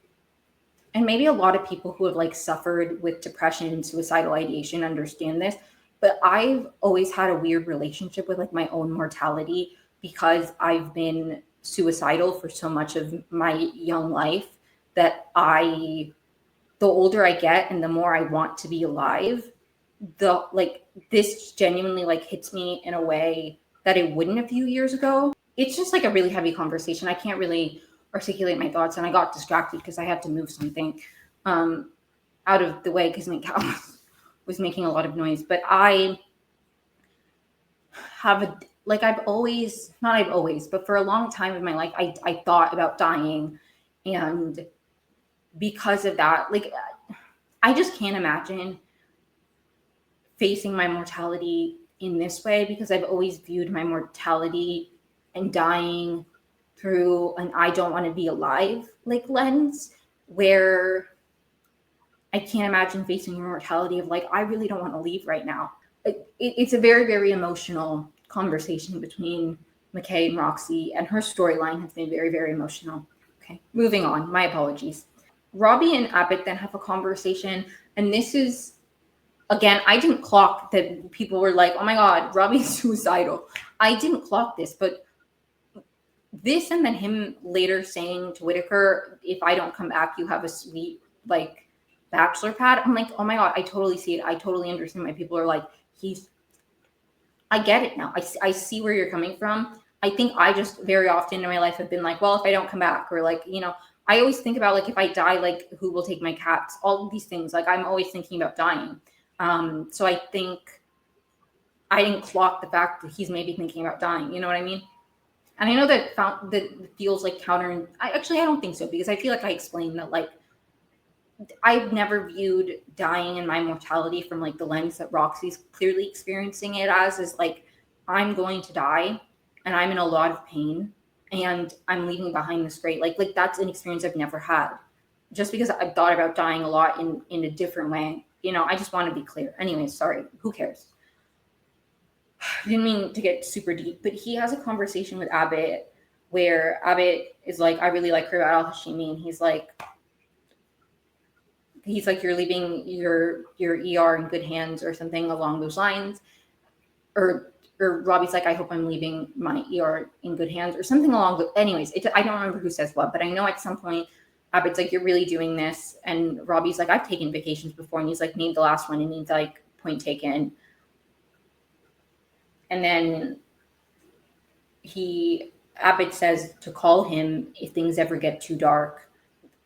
and maybe a lot of people who have like suffered with depression and suicidal ideation understand this, but I've always had a weird relationship with like my own mortality because I've been suicidal for so much of my young life that the older I get and the more I want to be alive, the like this genuinely like hits me in a way that it wouldn't a few years ago. It's just like a really heavy conversation. I can't really articulate my thoughts, and I got distracted because I had to move something out of the way because my cow was making a lot of noise. But I have a like I've always not I've always, but for a long time in my life, I thought about dying, and because of that, like I just can't imagine facing my mortality in this way because I've always viewed my mortality and dying through an I don't want to be alive like lens where I can't imagine facing mortality of like I really don't want to leave right now. It's a very, very emotional conversation between McKay and Roxy, and her storyline has been very, very emotional. Okay, moving on. My apologies. Robbie and Abbott then have a conversation, and this is again, I didn't clock that people were like, oh my God, Robbie's suicidal. I didn't clock this, but this and then him later saying to Whitaker, if I don't come back, you have a sweet, like, bachelor pad. I'm like, oh my God, I totally see it. I totally understand why people are like, I get it now. I see where you're coming from. I think I just very often in my life have been like, well, if I don't come back, or like, I always think about like, if I die, like, who will take my cats? All of these things. Like, I'm always thinking about dying. So I think I didn't clock the fact that he's maybe thinking about dying. You know what I mean? And I know that feels like counter. I don't think so because I feel like I explained that like I've never viewed dying and my mortality from like the lens that Roxy's clearly experiencing it as is like I'm going to die and I'm in a lot of pain and I'm leaving behind this great like that's an experience I've never had. Just because I've thought about dying a lot in a different way. I just want to be clear. Anyways, sorry. Who cares? I didn't mean to get super deep, but he has a conversation with Abbott where Abbott is like, I really like her about Al-Hashimi, and he's like, you're leaving your ER in good hands or something along those lines. Or Robbie's like, I hope I'm leaving my ER in good hands or something along the, anyways, I don't remember who says what, but I know at some point Abbott's like, you're really doing this. And Robbie's like, I've taken vacations before. And he's like, name the last one. And he's like, point taken. And then Abbott says to call him if things ever get too dark.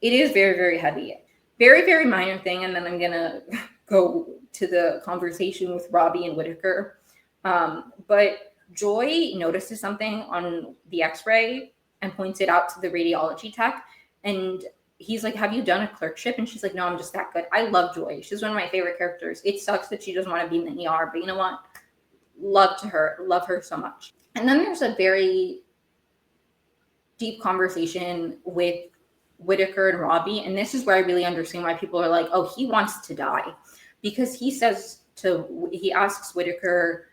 It is very, very heavy. Very, very minor thing. And then I'm going to go to the conversation with Robbie and Whitaker. But Joy notices something on the x-ray and points it out to the radiology tech. And he's like, have you done a clerkship? And she's like, no, I'm just that good. I love Joy. She's one of my favorite characters. It sucks that she doesn't want to be in the ER, but you know what? Love her so much. And then there's a very deep conversation with Whitaker and Robbie. And this is where I really understand why people are like, oh, he wants to die. Because he asks Whitaker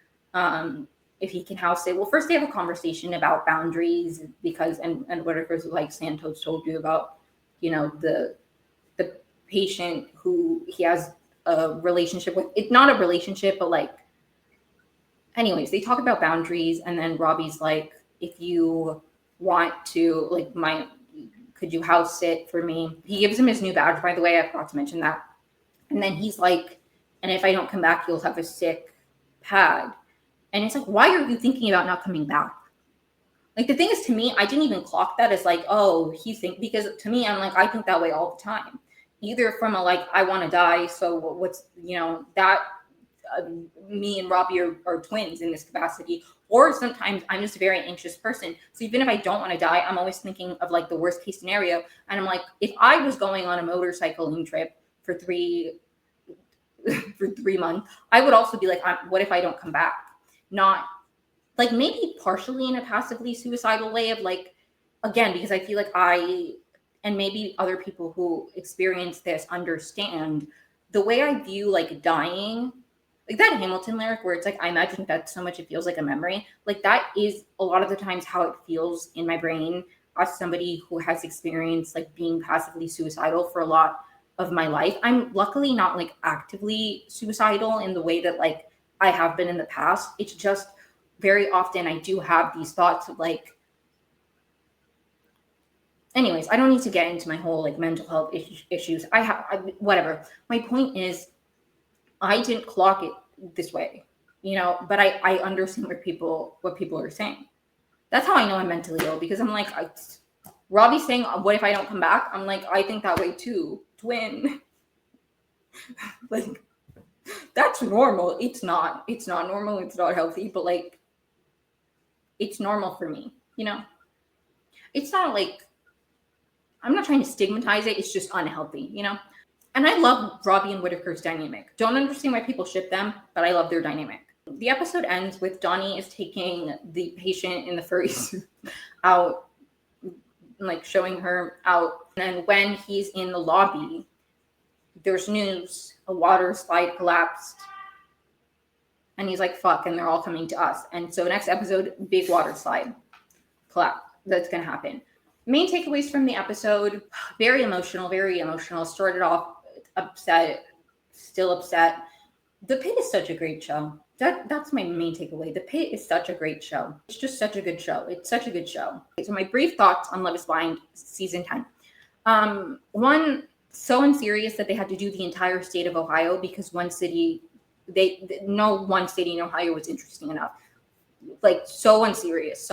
if he can house it. Well, first they have a conversation about boundaries because, and Whitaker's like Santos told you about, you know, the patient who he has a relationship with. It's not a relationship, but like, anyways, they talk about boundaries. And then Robbie's like, if you want to, like, could you house sit for me? He gives him his new badge, by the way. I forgot to mention that. And then he's like, and if I don't come back, you'll have a sick pad. And it's like, why are you thinking about not coming back? Like, the thing is, to me, I didn't even clock that as like, oh, because to me, I'm like, I think that way all the time. Either from a, like, I want to die. So what's, you know, that me and Robbie are twins in this capacity. Or sometimes I'm just a very anxious person. So even if I don't want to die, I'm always thinking of like the worst case scenario. And I'm like, if I was going on a motorcycling trip for 3 months, I would also be like, what if I don't come back? Not like, maybe partially in a passively suicidal way of like, again, because I feel like and maybe other people who experience this understand the way I view like dying, like that Hamilton lyric where it's like, I imagine that so much it feels like a memory. Like, that is a lot of the times how it feels in my brain as somebody who has experienced like being passively suicidal for a lot of my life. I'm luckily not like actively suicidal in the way that like I have been in the past. It's just very often I do have these thoughts of like, anyways, I don't need to get into my whole like mental health issues. Whatever. My point is, I didn't clock it this way, you know, but I understand what people are saying. That's how I know I'm mentally ill, because I'm like, Robbie's saying, what if I don't come back? I'm like, I think that way too. Twin. Like, that's normal. It's not normal. It's not healthy, but like, it's normal for me, you know? It's not like, I'm not trying to stigmatize it. It's just unhealthy, you know? And I love Robbie and Whitaker's dynamic. Don't understand why people ship them, but I love their dynamic. The episode ends with Donnie is taking the patient in the furry suit out, like showing her out. And then when he's in the lobby, there's news, a water slide collapsed. And he's like, fuck, and they're all coming to us. And so next episode, big water slide collapse. That's going to happen. Main takeaways from the episode, very emotional. Started off upset, still upset. The Pitt is such a great show. That's my main takeaway. The Pitt is such a great show. It's just such a good show. It's such a good show. So my brief thoughts on Love is Blind season 10. One, so unserious that they had to do the entire state of Ohio because one city no one city in Ohio was interesting enough. Like, so unserious.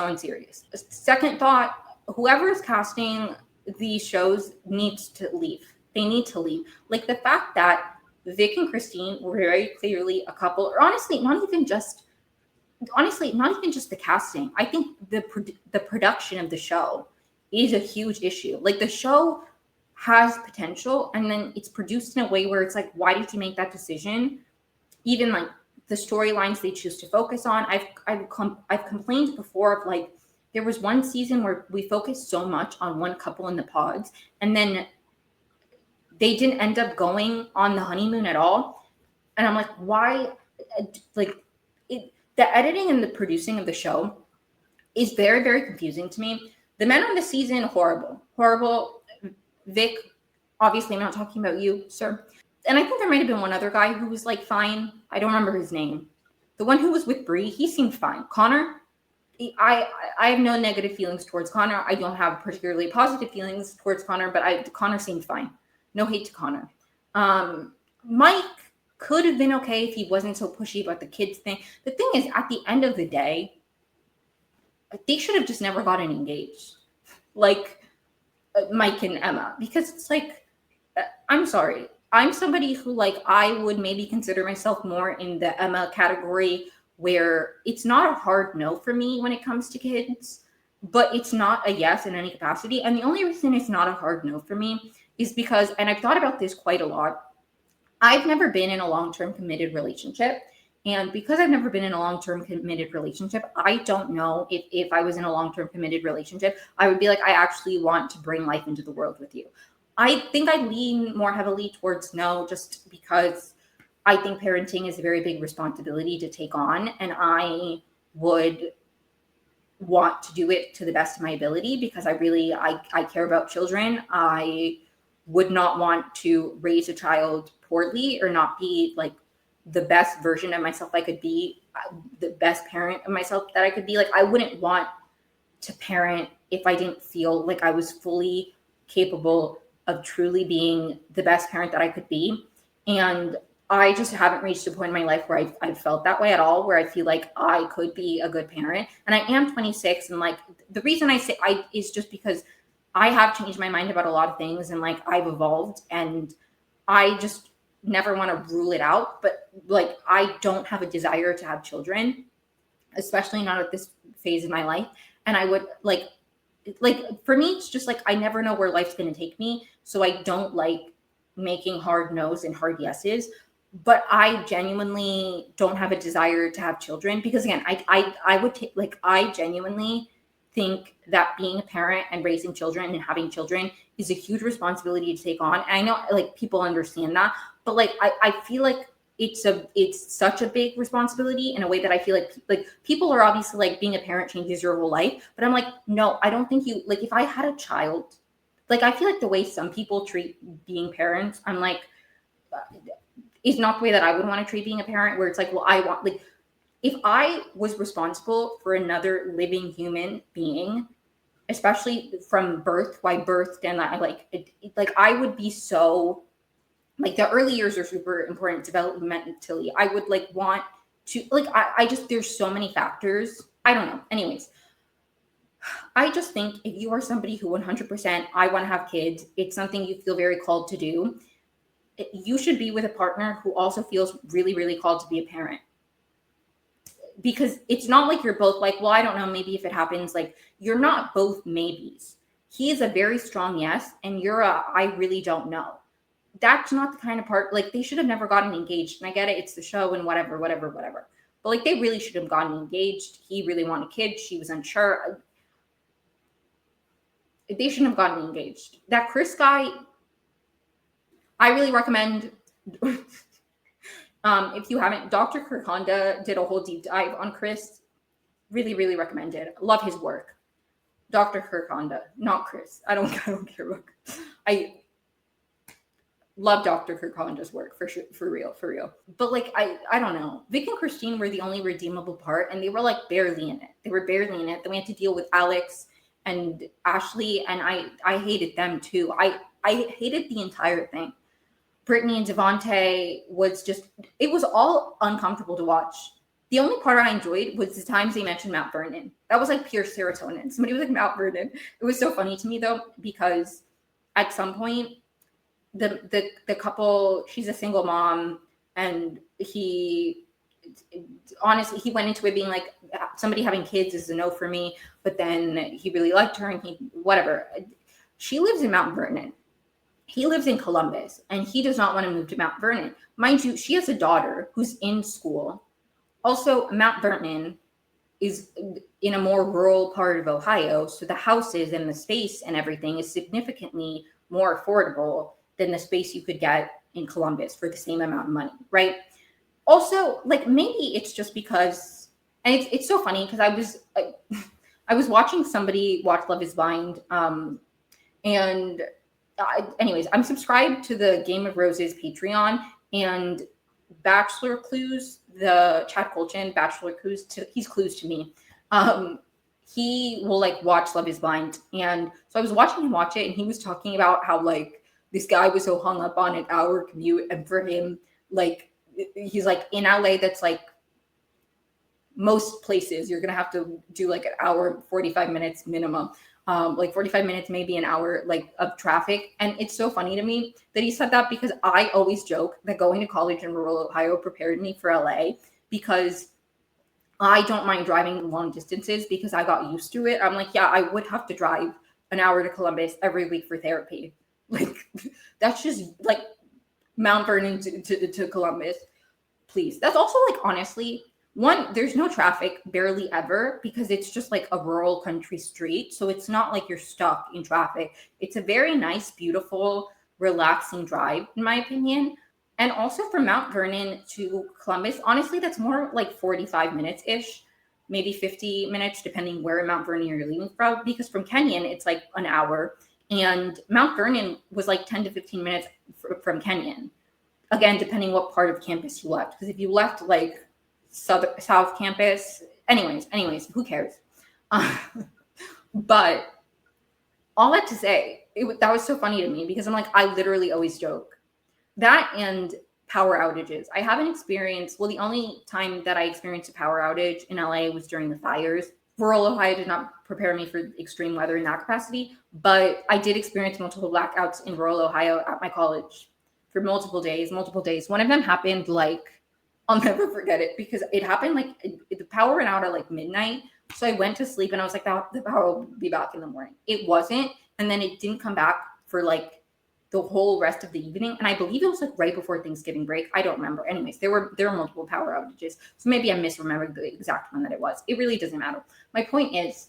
Second thought, whoever is casting these shows needs to leave. They need to leave. Like, the fact that Vic and Christine were very clearly a couple, or honestly, not even just the casting. I think the production of the show is a huge issue. Like, the show has potential, and then it's produced in a way where it's like, why did you make that decision? Even like the storylines they choose to focus on. I've complained before of like, there was one season where we focused so much on one couple in the pods, and then they didn't end up going on the honeymoon at all. And I'm like, why? Like, the editing and the producing of the show is very, very confusing to me. The men on the season, horrible. Vic, obviously, I'm not talking about you, sir. And I think there might have been one other guy who was like fine. I don't remember his name. The one who was with Brie, he seemed fine. Connor, I have no negative feelings towards Connor. I don't have particularly positive feelings towards Connor, but Connor seemed fine. No hate to Connor. Mike could have been okay if he wasn't so pushy about the kids thing. The thing is, at the end of the day, they should have just never gotten engaged. Like, Mike and Emma, because it's like, I'm sorry. I'm somebody who, like, I would maybe consider myself more in the Emma category, where it's not a hard no for me when it comes to kids, but it's not a yes in any capacity. And the only reason it's not a hard no for me is because, and I've thought about this quite a lot, I've never been in a long-term committed relationship. And because I've never been in a long-term committed relationship, I don't know if I was in a long-term committed relationship, I would be like, I actually want to bring life into the world with you. I think I lean more heavily towards no, just because I think parenting is a very big responsibility to take on. And I would want to do it to the best of my ability because I care about children. I would not want to raise a child poorly or not be like the best version of myself I could be, the best parent of myself that I could be. Like, I wouldn't want to parent if I didn't feel like I was fully capable of truly being the best parent that I could be. And I just haven't reached a point in my life where I've felt that way at all, where I feel like I could be a good parent. And I am 26. And like, the reason I say I is just because I have changed my mind about a lot of things and like I've evolved, and I just never want to rule it out. But like, I don't have a desire to have children, especially not at this phase of my life. And I would like for me, it's just like I never know where life's going to take me. So I don't like making hard no's and hard yeses. But I genuinely don't have a desire to have children because again, I would take like I genuinely think that being a parent and raising children and having children is a huge responsibility to take on. And I know like people understand that, but like I feel like it's such a big responsibility in a way that I feel like people are obviously like being a parent changes your whole life, but I'm like, no, I don't think you like if I had a child, like I feel like the way some people treat being parents, I'm like is not the way that I would want to treat being a parent, where it's like, well, I want like if I was responsible for another living human being, especially from birth, why birthed, and I like like I would be so like the early years are super important developmentally. I would like want to like I just there's so many factors. I don't know. Anyways, I just think if you are somebody who 100% I want to have kids, it's something you feel very called to do. You should be with a partner who also feels really, really called to be a parent. Because it's not like you're both like, well, I don't know, maybe if it happens, like you're not both maybes. He is a very strong yes, and you're a I really don't know. That's not the kind of part, like they should have never gotten engaged. And I get it, it's the show and whatever. But like they really should have gotten engaged. He really wanted kids. She was unsure. They shouldn't have gotten engaged. That Chris guy, I really recommend if you haven't, Dr. Kirkonda did a whole deep dive on Chris. Really, really recommend it. Love his work. Dr. Kirkonda, not Chris. I don't care about. I love Dr. Kirkonda's work for sure, for real. But like I don't know. Vic and Christine were the only redeemable part, and they were like barely in it. They were barely in it. Then we had to deal with Alex and Ashley, and I hated them too. I hated the entire thing. Brittany and Devontae was just, it was all uncomfortable to watch. The only part I enjoyed was the times they mentioned Mount Vernon. That was like pure serotonin. Somebody was like Mount Vernon. It was so funny to me though, because at some point, the couple, she's a single mom, and he honestly, he went into it being like, somebody having kids is a no for me, but then he really liked her and he, whatever. She lives in Mount Vernon. He lives in Columbus, and he does not want to move to Mount Vernon. Mind you, she has a daughter who's in school. Also, Mount Vernon is in a more rural part of Ohio, so the houses and the space and everything is significantly more affordable than the space you could get in Columbus for the same amount of money, right? Also, like maybe it's just because, and it's so funny because I was watching somebody watch Love Is Blind, and anyways, I'm subscribed to the Game of Roses Patreon, and Bachelor Clues, the Chad Colchin, Bachelor Clues, he's Clues to me. He will like watch Love Is Blind, and so I was watching him watch it, and he was talking about how like this guy was so hung up on an hour commute, and for him, like he's like in LA, that's like most places you're gonna have to do like an hour 45 minutes minimum, like 45 minutes, maybe an hour like of traffic. And it's so funny to me that he said that, because I always joke that going to college in rural Ohio prepared me for LA, because I don't mind driving long distances because I got used to it. I'm like, yeah, I would have to drive an hour to Columbus every week for therapy. Like, that's just like Mount Vernon to Columbus. Please. That's also like, honestly, one, there's no traffic barely ever because it's just like a rural country street. So it's not like you're stuck in traffic. It's a very nice, beautiful, relaxing drive, in my opinion. And also from Mount Vernon to Columbus, honestly, that's more like 45 minutes ish, maybe 50 minutes, depending where in Mount Vernon you're leaving from. Because from Kenyon, it's like an hour. And Mount Vernon was like 10 to 15 minutes from Kenyon. Again, depending what part of campus you left. Because if you left like South Campus, anyways, who cares? But all that to say, that was so funny to me because I'm like, I literally always joke. That and power outages. I haven't experienced, well, the only time that I experienced a power outage in LA was during the fires. Rural Ohio did not prepare me for extreme weather in that capacity, but I did experience multiple blackouts in rural Ohio at my college for multiple days. One of them happened like, I'll never forget it because it happened like the power went out at like midnight. So I went to sleep and I was like, the power will be back in the morning. It wasn't. And then it didn't come back for like the whole rest of the evening. And I believe it was like right before Thanksgiving break. I don't remember. Anyways, there were multiple power outages. So maybe I misremembered the exact one that it was. It really doesn't matter. My point is,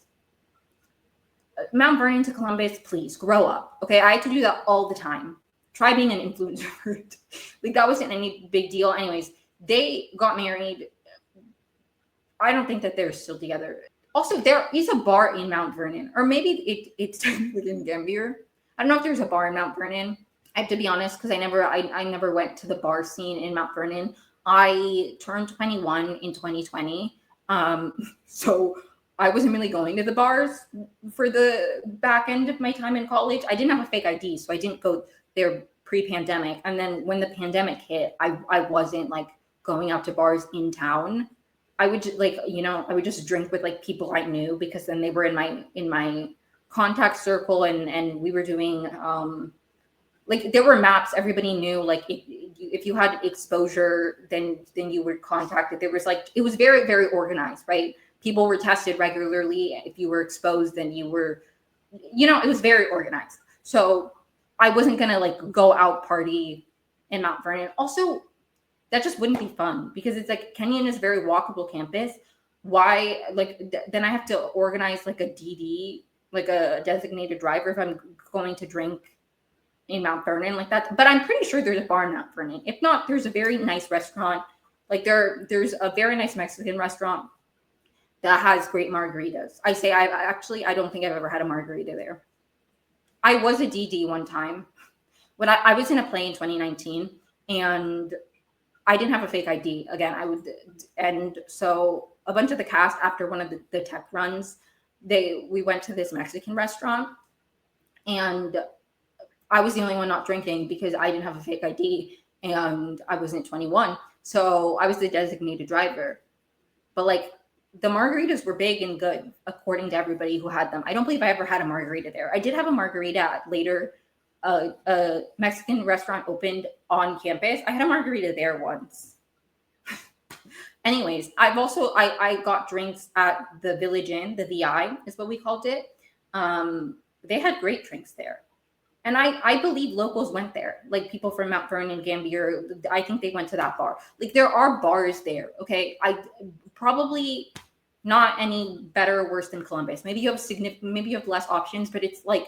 Mount Vernon to Columbus, please grow up. Okay. I had to do that all the time. Try being an influencer. Like, that wasn't any big deal. Anyways, they got married. I don't think that they're still together. Also, there is a bar in Mount Vernon, or maybe it's technically in Gambier. I don't know if there's a bar in Mount Vernon. I have to be honest because I never went to the bar scene in Mount Vernon. I turned 21 in 2020, so I wasn't really going to the bars for the back end of my time in college. I didn't have a fake ID, so I didn't go there pre-pandemic. And then when the pandemic hit, I wasn't like going out to bars in town. I would just, like, I would just drink with like people I knew because then they were in my contact circle and we were doing like, there were maps everybody knew, like if you had exposure then you were contacted. There was like, it was very, very organized, right? People were tested regularly. If you were exposed, then you were, it was very organized. So I wasn't gonna like go out party in Mount Vernon. Also, that just wouldn't be fun because it's like Kenyon is a very walkable campus. Why, like, then I have to organize like a DD, like a designated driver, if I'm going to drink in Mount Vernon like that. But I'm pretty sure there's a bar in Mount Vernon. If not, there's a very nice restaurant. Like, there's a very nice Mexican restaurant that has great margaritas. I don't think I've ever had a margarita there. I was a DD one time when I was in a play in 2019 and I didn't have a fake ID. Again, and so a bunch of the cast, after one of the tech runs, we went to this Mexican restaurant and I was the only one not drinking because I didn't have a fake ID and I wasn't 21. So I was the designated driver. But like, the margaritas were big and good, according to everybody who had them. I don't believe I ever had a margarita there. I did have a margarita at later. A Mexican restaurant opened on campus. I had a margarita there once. Anyways, I got drinks at the Village Inn, the VI is what we called it. They had great drinks there. And I believe locals went there, like people from Mount Vernon, Gambier. I think they went to that bar. Like, there are bars there, okay? I probably not any better or worse than Columbus. Maybe you have less options, but it's like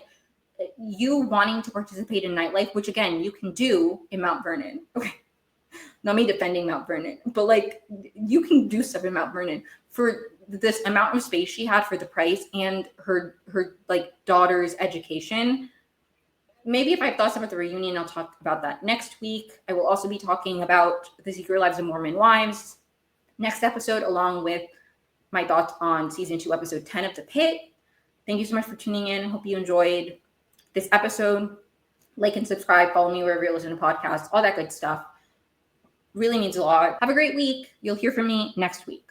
you wanting to participate in nightlife, which again, you can do in Mount Vernon. Okay. Not me defending Mount Vernon, but like, you can do stuff in Mount Vernon for this amount of space she had for the price and her like daughter's education. Maybe if I have thoughts about the reunion, I'll talk about that next week. I will also be talking about the Secret Lives of Mormon Wives next episode, along with my thoughts on season 2, episode 10 of The Pit. Thank you so much for tuning in. Hope you enjoyed this episode. Like and subscribe. Follow me wherever you listen to podcasts. All that good stuff. Really means a lot. Have a great week. You'll hear from me next week.